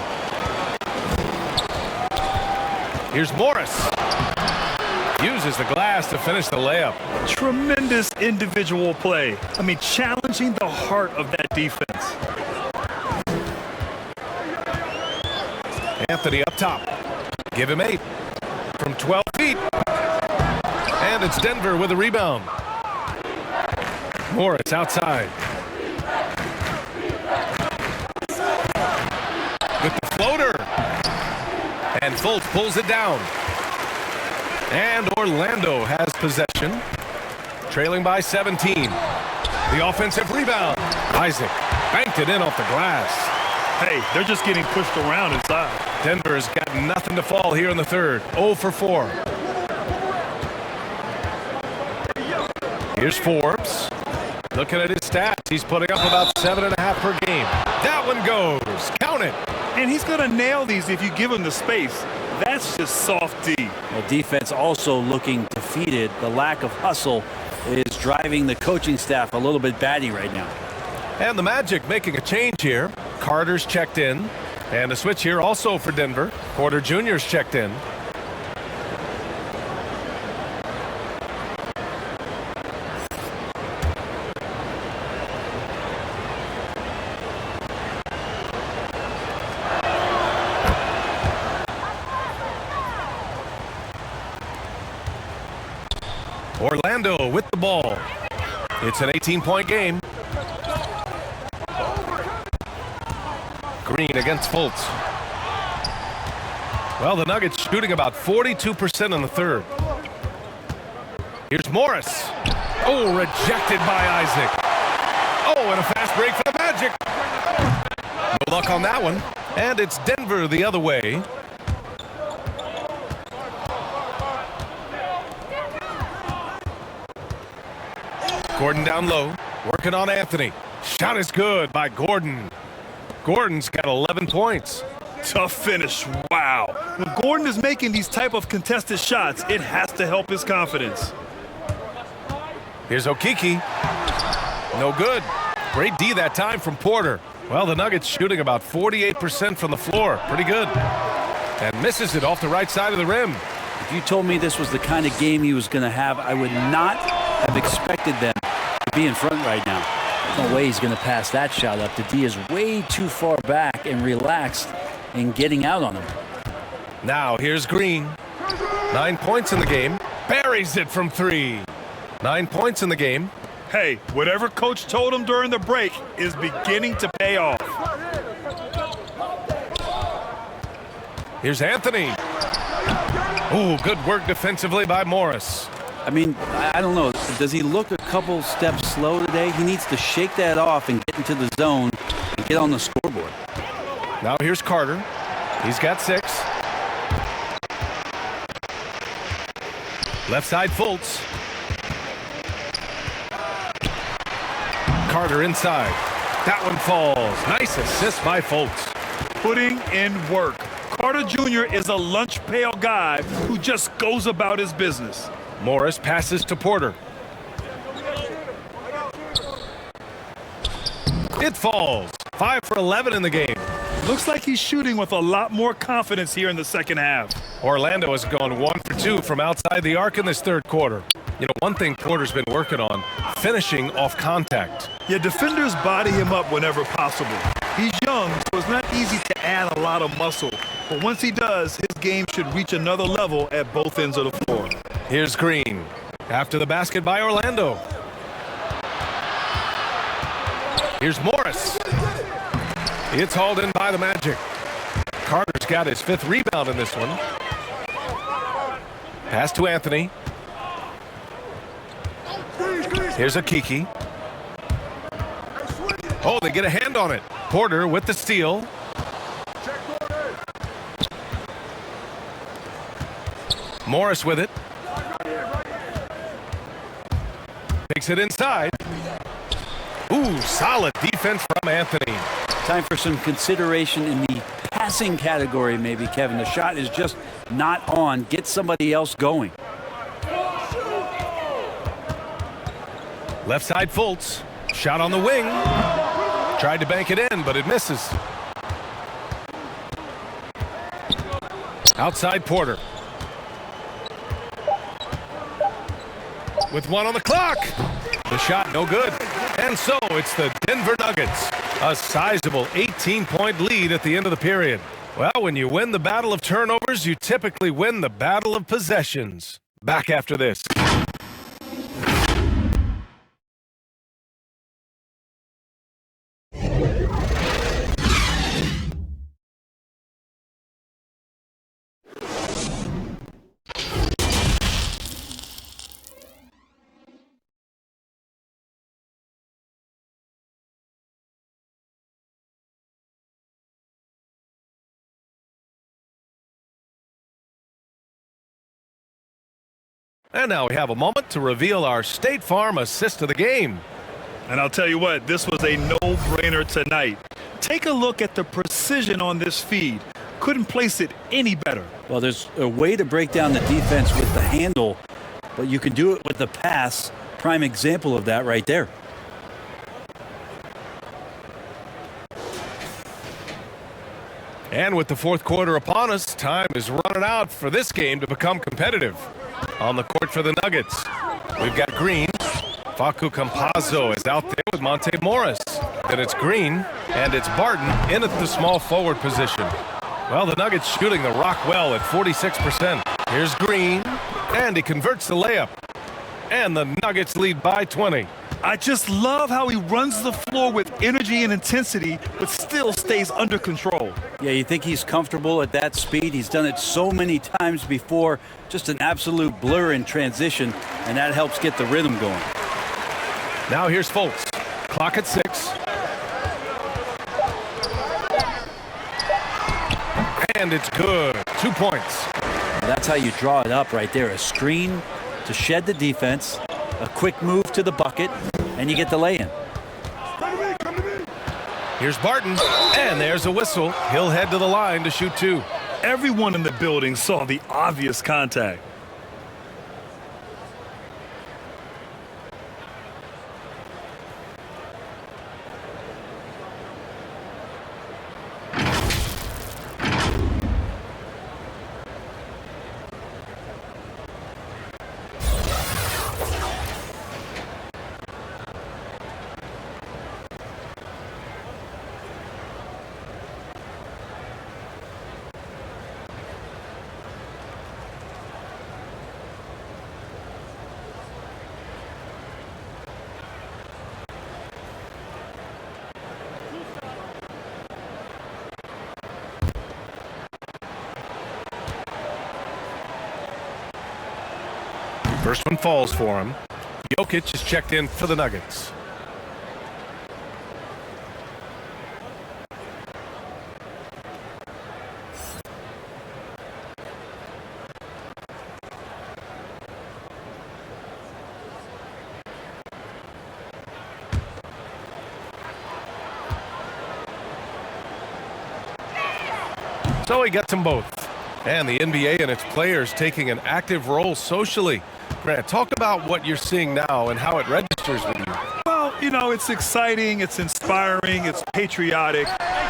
Here's Morris. Uses the glass to finish the layup. Tremendous individual play. I mean, challenging the heart of that defense. Anthony up top. Give him 8 from 12 feet. And it's Denver with a rebound. Morris outside. With the floater. And Fultz pulls it down. And Orlando has possession. Trailing by 17. The offensive rebound. Isaac banked it in off the glass. Hey, they're just getting pushed around inside. Denver has got nothing to fall here in the third. 0 for 4. Here's Forbes. Looking at his stats, he's putting up about 7.5 per game. That one goes. Count it. And he's going to nail these if you give him the space. That's just soft D. Well, defense also looking defeated. The lack of hustle is driving the coaching staff a little bit batty right now. And the Magic making a change here. Carter's checked in. And a switch here also for Denver. Porter Jr.'s checked in. Orlando with the ball. It's an 18-point game. Green against Fultz. Well, the Nuggets shooting about 42% in the third. Here's Morris. Oh, rejected by Isaac. Oh, and a fast break for the Magic. No luck on that one. And it's Denver the other way. Gordon down low, working on Anthony. Shot is good by Gordon. Gordon's got 11 points. Tough finish. Wow. When Gordon is making these type of contested shots, it has to help his confidence. Here's Okeke. No good. Great D that time from Porter. Well, the Nuggets shooting about 48% from the floor. Pretty good. And misses it off the right side of the rim. If you told me this was the kind of game he was going to have, I would not have expected them to be in front right now. No way he's going to pass that shot up. The D is way too far back and relaxed in getting out on him. Now here's Green. 9 points in the game. Buries it from three. 9 points in the game. Hey, whatever coach told him during the break is beginning to pay off. Here's Anthony. Ooh, good work defensively by Morris. I mean, I don't know. Does he look a couple steps slow today? He needs to shake that off and get into the zone and get on the scoreboard. Now here's Carter. He's got 6. Left side Fultz. Carter inside. That one falls. Nice assist by Fultz. Putting in work. Carter Jr. is a lunch pail guy who just goes about his business. Morris passes to Porter. It falls. 5 for 11 in the game. Looks like he's shooting with a lot more confidence here in the second half. Orlando has gone 1 for 2 from outside the arc in this third quarter. You know, one thing Porter's been working on, finishing off contact. Yeah, defenders body him up whenever possible. He's young, so it's not easy to add a lot of muscle. But once he does, his game should reach another level at both ends of the floor. Here's Green. After the basket by Orlando. Here's Morris. It's hauled in by the Magic. Carter's got his 5th rebound in this one. Pass to Anthony. Here's Okeke. Oh, they get a hand on it. Porter with the steal. Morris with it. Takes it inside. Ooh, solid defense from Anthony. Time for some consideration in the passing category, maybe, Kevin. The shot is just not on. Get somebody else going. Left side Fultz. Shot on the wing. Tried to bank it in, but it misses. Outside Porter. With 1 on the clock. The shot no good. And so it's the Denver Nuggets. A sizable 18-point lead at the end of the period. Well, when you win the battle of turnovers, you typically win the battle of possessions. Back after this. And now we have a moment to reveal our State Farm assist of the game. And I'll tell you what, this was a no-brainer tonight. Take a look at the precision on this feed. Couldn't place it any better. Well, there's a way to break down the defense with the handle, but you can do it with the pass. Prime example of that right there. And with the fourth quarter upon us, time is running out for this game to become competitive. On the court for the Nuggets, we've got Green. Facu Campazzo is out there with Monte Morris. Then it's Green, and it's Barton in at the small forward position. Well, the Nuggets shooting the rock well at 46%. Here's Green, and he converts the layup. And the Nuggets lead by 20. I just love how he runs the floor with energy and intensity, but still stays under control. Yeah, you think he's comfortable at that speed? He's done it so many times before. Just an absolute blur in transition, and that helps get the rhythm going. Now here's Fultz. Clock at 6. And it's good. 2 points. That's how you draw it up right there. A screen to shed the defense, a quick move to the bucket, and you get the lay-in. Here's Barton, and there's a whistle. He'll head to the line to shoot 2. Everyone in the building saw the obvious contact. First one falls for him. Jokic is checked in for the Nuggets. So he gets them both. And the NBA and its players taking an active role socially. Grant, talk about what you're seeing now and how it registers with you. Well, you know, it's exciting, it's inspiring, it's patriotic.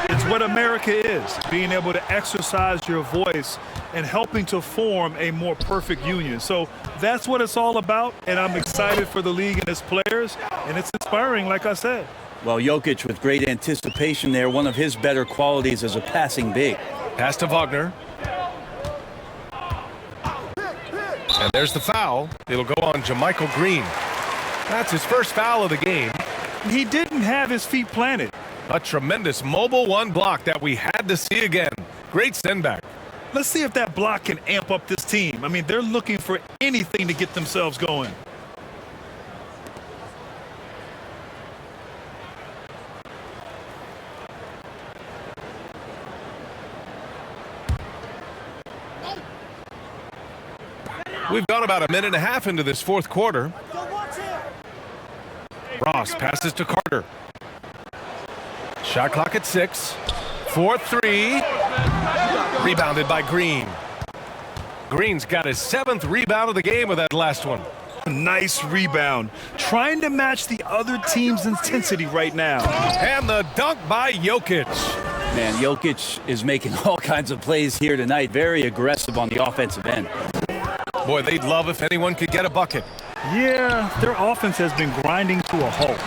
It's what America is, being able to exercise your voice and helping to form a more perfect union. So that's what it's all about, and I'm excited for the league and its players, and it's inspiring, like I said. Well, Jokic with great anticipation there, one of his better qualities as a passing big. Pass to Wagner. And there's the foul. It'll go on JaMychal Green. That's his first foul of the game. He didn't have his feet planted. A tremendous mobile one block that we had to see again. Great send back. Let's see if that block can amp up this team. I mean, they're looking for anything to get themselves going. We've gone about a minute and a half into this fourth quarter. Ross passes to Carter. Shot clock at 6. 4-3. Rebounded by Green. Green's got his 7th rebound of the game with that last one. Nice rebound. Trying to match the other team's intensity right now. And the dunk by Jokic. Man, Jokic is making all kinds of plays here tonight. Very aggressive on the offensive end. Boy, they'd love if anyone could get a bucket. Yeah, their offense has been grinding to a halt.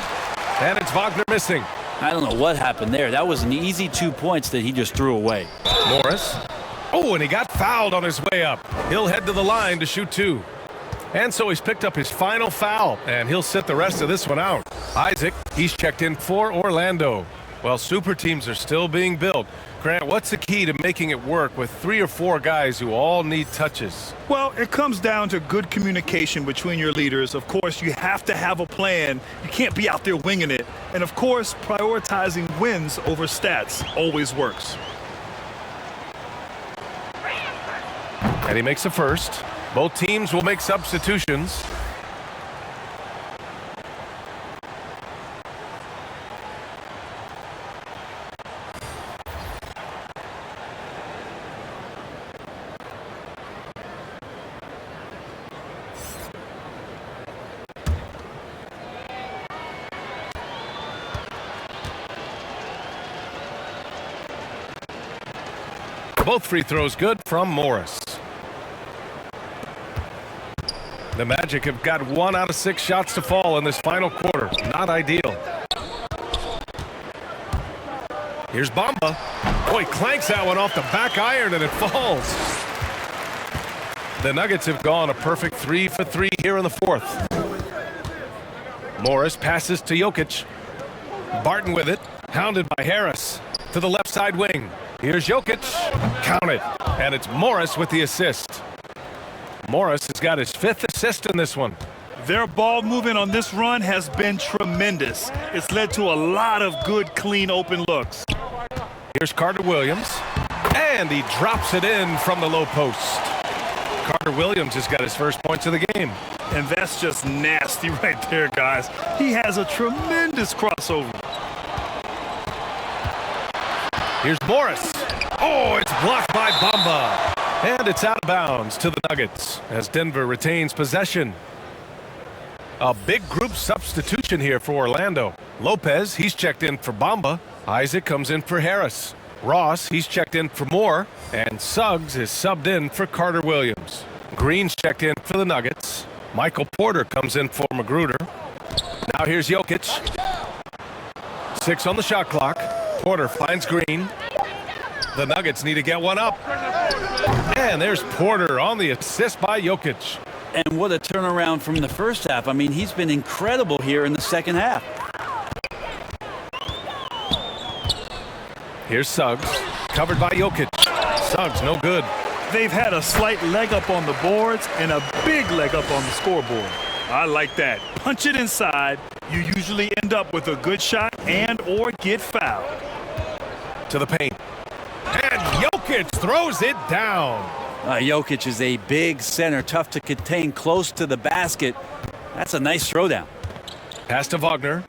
And it's Wagner missing. I don't know what happened there. That was an easy 2 points that he just threw away. Morris. Oh, and he got fouled on his way up. He'll head to the line to shoot 2. And so he's picked up his final foul, and he'll sit the rest of this one out. Isaac, he's checked in for Orlando. Well, super teams are still being built. Grant, what's the key to making it work with 3 or 4 guys who all need touches? Well, it comes down to good communication between your leaders. Of course, you have to have a plan. You can't be out there winging it. And of course, prioritizing wins over stats always works. And he makes the first. Both teams will make substitutions. Both free throws good from Morris. The Magic have got 1 out of 6 shots to fall in this final quarter. Not ideal. Here's Bamba. Boy, clanks that one off the back iron and it falls. The Nuggets have gone a perfect 3 for 3 here in the fourth. Morris passes to Jokic. Barton with it, hounded by Harris. To the left side wing. Here's Jokic. Count it. And it's Morris with the assist. Morris has got his 5th assist in this one. Their ball movement on this run has been tremendous. It's led to a lot of good, clean, open looks. Here's Carter Williams. And he drops it in from the low post. Carter Williams has got his first points of the game. And that's just nasty right there, guys. He has a tremendous crossover. Here's Morris. Oh, it's blocked by Bamba. And it's out of bounds to the Nuggets as Denver retains possession. A big group substitution here for Orlando. Lopez, he's checked in for Bamba. Isaac comes in for Harris. Ross, he's checked in for Moore. And Suggs is subbed in for Carter Williams. Green's checked in for the Nuggets. Michael Porter comes in for Magruder. Now here's Jokic. 6 on the shot clock. Porter finds Green. The Nuggets need to get one up. And there's Porter on the assist by Jokic. And what a turnaround from the first half. I mean, he's been incredible here in the second half. Here's Suggs, covered by Jokic. Suggs, no good. They've had a slight leg up on the boards and a big leg up on the scoreboard. I like that. Punch it inside. You usually end up with a good shot and or get fouled. To the paint. And Jokic throws it down. Jokic is a big center, tough to contain, close to the basket. That's a nice throwdown. Pass to Wagner.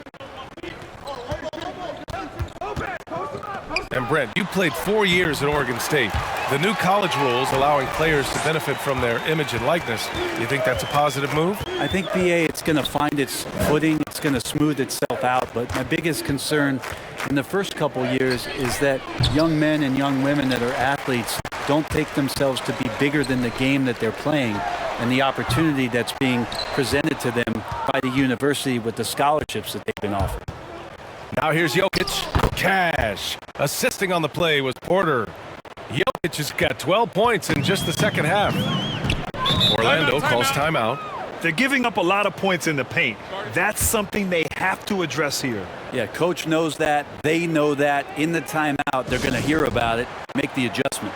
And Brent, you played 4 years at Oregon State. The new college rules allowing players to benefit from their image and likeness. You think that's a positive move? I think, BA, it's going to find its footing. It's going to smooth itself out. But my biggest concern in the first couple years is that young men and young women that are athletes don't take themselves to be bigger than the game that they're playing and the opportunity that's being presented to them by the university with the scholarships that they've been offered. Now here's Jokic. Cash. Assisting on the play was Porter. Jokic has got 12 points in just the second half. Orlando calls timeout. They're giving up a lot of points in the paint. That's something they have to address here. Yeah, coach knows that. They know that. In the timeout, they're going to hear about it, make the adjustment.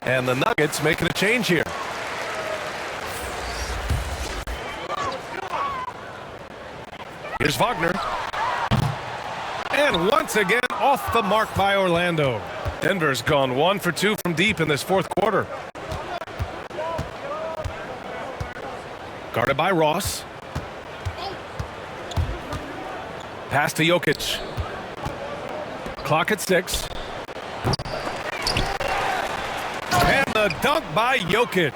And the Nuggets making a change here. Here's Wagner. And once again, off the mark by Orlando. Denver's gone 1 for 2 from deep in this fourth quarter. Guarded by Ross. Pass to Jokic. Clock at 6. And the dunk by Jokic.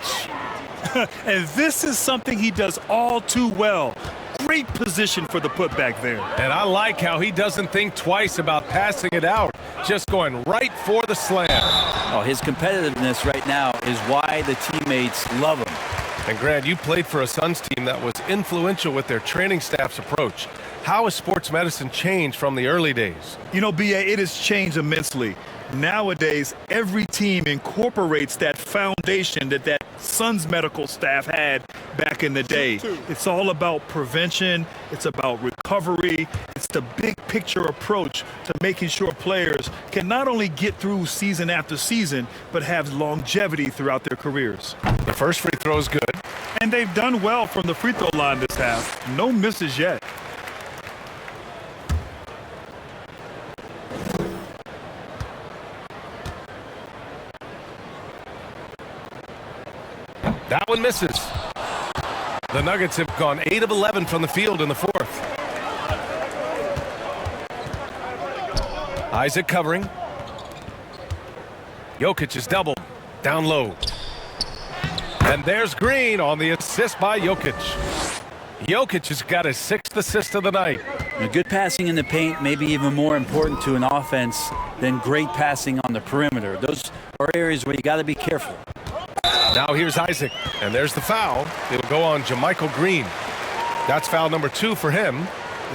And this is something he does all too well. Great position for the putback there. And I like how he doesn't think twice about passing it out. Just going right for the slam. Oh, his competitiveness right now is why the teammates love him. And Grant, you played for a Suns team that was influential with their training staff's approach. How has sports medicine changed from the early days? You know, BA, it has changed immensely. Nowadays, every team incorporates that foundation that Suns medical staff had back in the day. It's all about prevention. It's about recovery. It's the big picture approach to making sure players can not only get through season after season, but have longevity throughout their careers. The first free throw is good. And they've done well from the free throw line this half. No misses yet. That one misses. The Nuggets have gone 8 of 11 from the field in the fourth. Isaac covering. Jokic is doubled. Down low. And there's Green on the assist by Jokic. Jokic has got his 6th assist of the night. Good passing in the paint may be even more important to an offense than great passing on the perimeter. Those are areas where you got to be careful. Now here's Isaac, and there's the foul. It'll go on JaMychal Green. That's foul number 2 for him.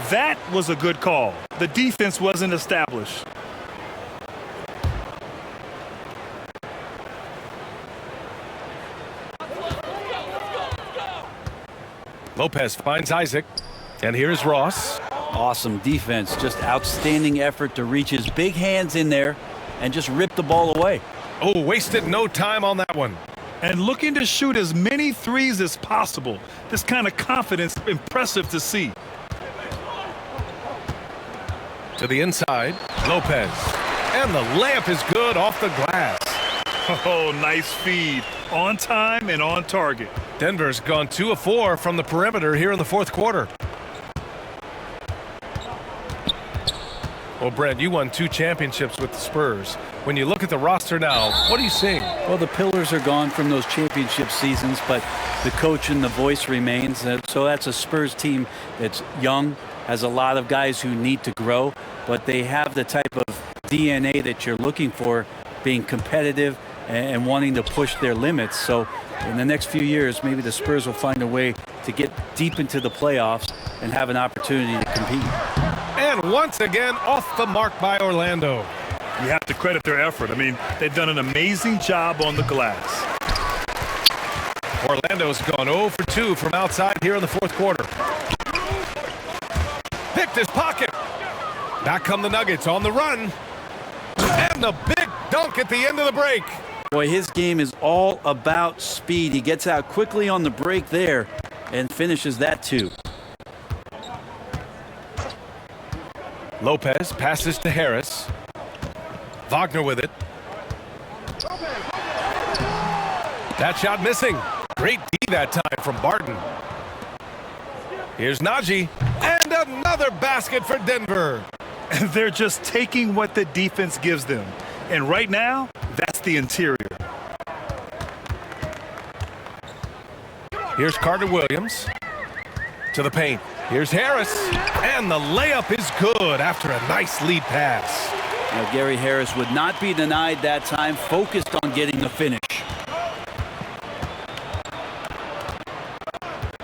That was a good call. The defense wasn't established. Lopez finds Isaac, and here's Ross. Awesome defense, just outstanding effort to reach his big hands in there and just rip the ball away. Oh, wasted no time on that one. And looking to shoot as many threes as possible. This kind of confidence, impressive to see. To the inside, Lopez. And the layup is good off the glass. Oh, nice feed. On time and on target. Denver's gone 2 of 4 from the perimeter here in the fourth quarter. Well, Brent, you won 2 championships with the Spurs. When you look at the roster now, what are you seeing? Well, the pillars are gone from those championship seasons, but the coach and the voice remains. So that's a Spurs team that's young, has a lot of guys who need to grow, but they have the type of DNA that you're looking for, being competitive and wanting to push their limits. So in the next few years, maybe the Spurs will find a way to get deep into the playoffs and have an opportunity to compete. And once again, off the mark by Orlando. You have to credit their effort. I mean, they've done an amazing job on the glass. Orlando's gone 0 for 2 from outside here in the fourth quarter. Picked his pocket. Back come the Nuggets on the run. And the big dunk at the end of the break. Boy, his game is all about speed. He gets out quickly on the break there and finishes that too. Lopez passes to Harris. Wagner with it. That shot missing. Great D that time from Barton. Here's Najee. And another basket for Denver. They're just taking what the defense gives them. And right now, that's the interior. Here's Carter Williams. To the paint. Here's Harris. And the layup is good after a nice lead pass. Now, Gary Harris would not be denied that time, focused on getting the finish.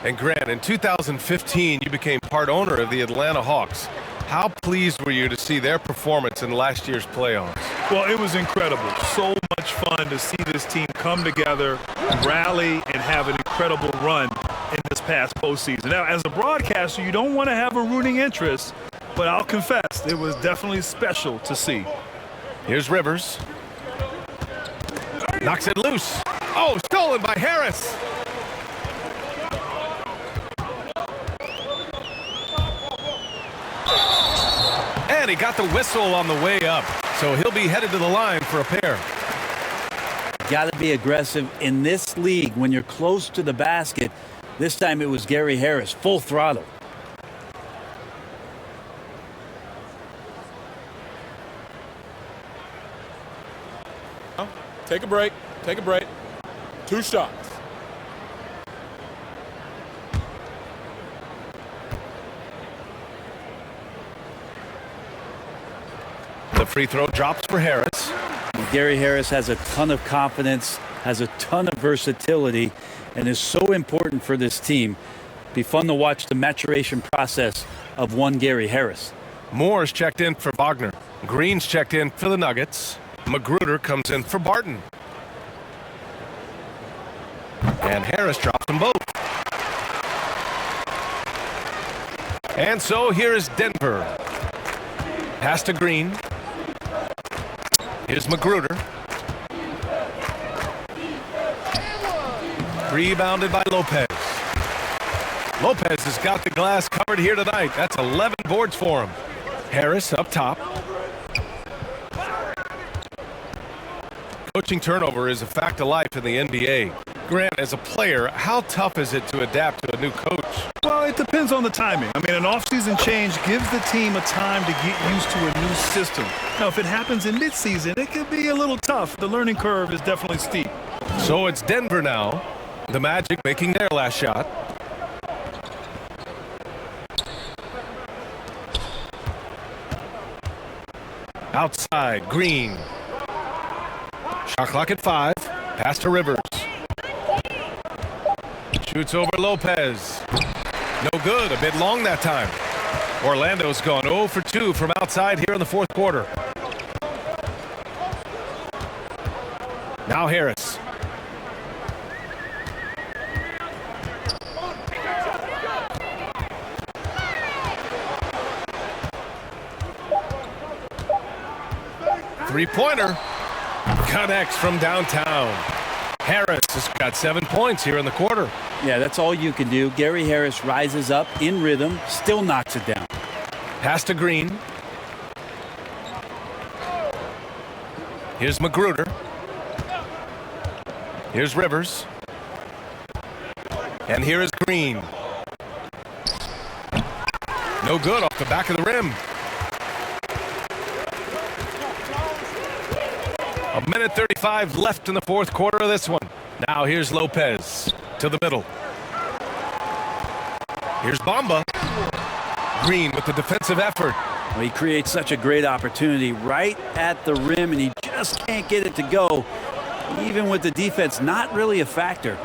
And Grant, in 2015, you became part owner of the Atlanta Hawks. How pleased were you to see their performance in last year's playoffs? Well, it was incredible. So much fun to see this team come together, rally, and have an incredible run in this past postseason. Now, as a broadcaster, you don't want to have a rooting interest, but I'll confess, it was definitely special to see. Here's Rivers. Knocks it loose. Oh, stolen by Harris. And he got the whistle on the way up, so he'll be headed to the line for a pair. Got to be aggressive in this league when you're close to the basket. This time it was Gary Harris, full throttle. Take a break. Take a break. 2 shots. The free throw drops for Harris. Gary Harris has a ton of confidence, has a ton of versatility, and is so important for this team. Be fun to watch the maturation process of one Gary Harris. Moore's checked in for Wagner. Green's checked in for the Nuggets. Magruder comes in for Barton. And Harris dropped them both. And so here is Denver. Pass to Green. Here's Magruder. Rebounded by Lopez. Lopez has got the glass covered here tonight. That's 11 boards for him. Harris up top. Coaching turnover is a fact of life in the NBA. Grant, as a player, how tough is it to adapt to a new coach? Well, it depends on the timing. I mean, an off-season change gives the team a time to get used to a new system. Now, if it happens in mid-season, it can be a little tough. The learning curve is definitely steep. So it's Denver now. The Magic making their last shot. Outside, Green. Shot clock at 5. Pass to Rivers. Shoots over Lopez. No good. A bit long that time. Orlando's gone 0 for 2 from outside here in the fourth quarter. Now Harris. Three-pointer. Connects from downtown. Harris has got 7 points here in the quarter. Yeah, that's all you can do. Gary Harris rises up in rhythm, still knocks it down. Pass to Green. Here's Magruder. Here's Rivers. And here is Green. No good off the back of the rim. A minute 35 left in the fourth quarter of this one. Now here's Lopez to the middle. Here's Bamba. Green with the defensive effort. Well, he creates such a great opportunity right at the rim, and he just can't get it to go. Even with the defense not really a factor.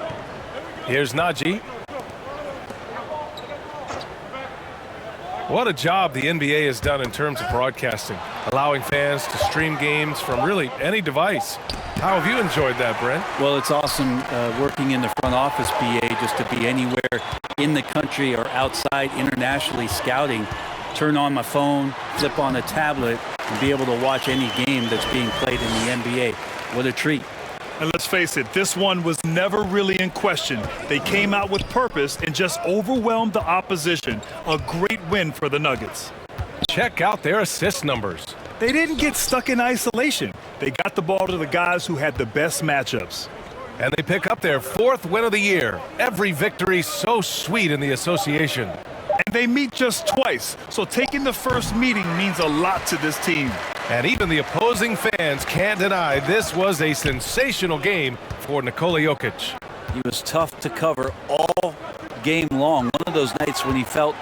Here's Najee. What a job the NBA has done in terms of broadcasting, allowing fans to stream games from really any device. How have you enjoyed that, Brent? Well, it's awesome working in the front office, BA, just to be anywhere in the country or outside internationally scouting. Turn on my phone, flip on a tablet, and be able to watch any game that's being played in the NBA. What a treat. And let's face it, this one was never really in question. They came out with purpose and just overwhelmed the opposition. A great win for the Nuggets. Check out their assist numbers. They didn't get stuck in isolation. They got the ball to the guys who had the best matchups. And they pick up their 4th win of the year. Every victory so sweet in the association. And they meet just twice, so taking the first meeting means a lot to this team. And even the opposing fans can't deny this was a sensational game for Nikola Jokic. He was tough to cover all game long. One of those nights when he felt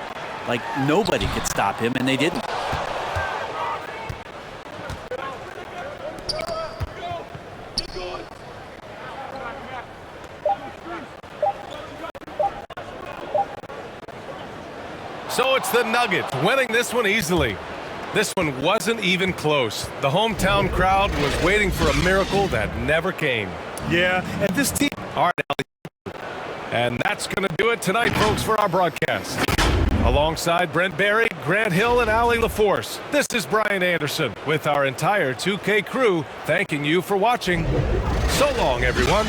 like nobody could stop him, and they didn't. So it's the Nuggets winning this one easily. This one wasn't even close. The hometown crowd was waiting for a miracle that never came. Yeah, and this team... All right, Allie. And that's going to do it tonight, folks, for our broadcast. Alongside Brent Barry, Grant Hill, and Allie LaForce, this is Brian Anderson with our entire 2K crew thanking you for watching. So long, everyone.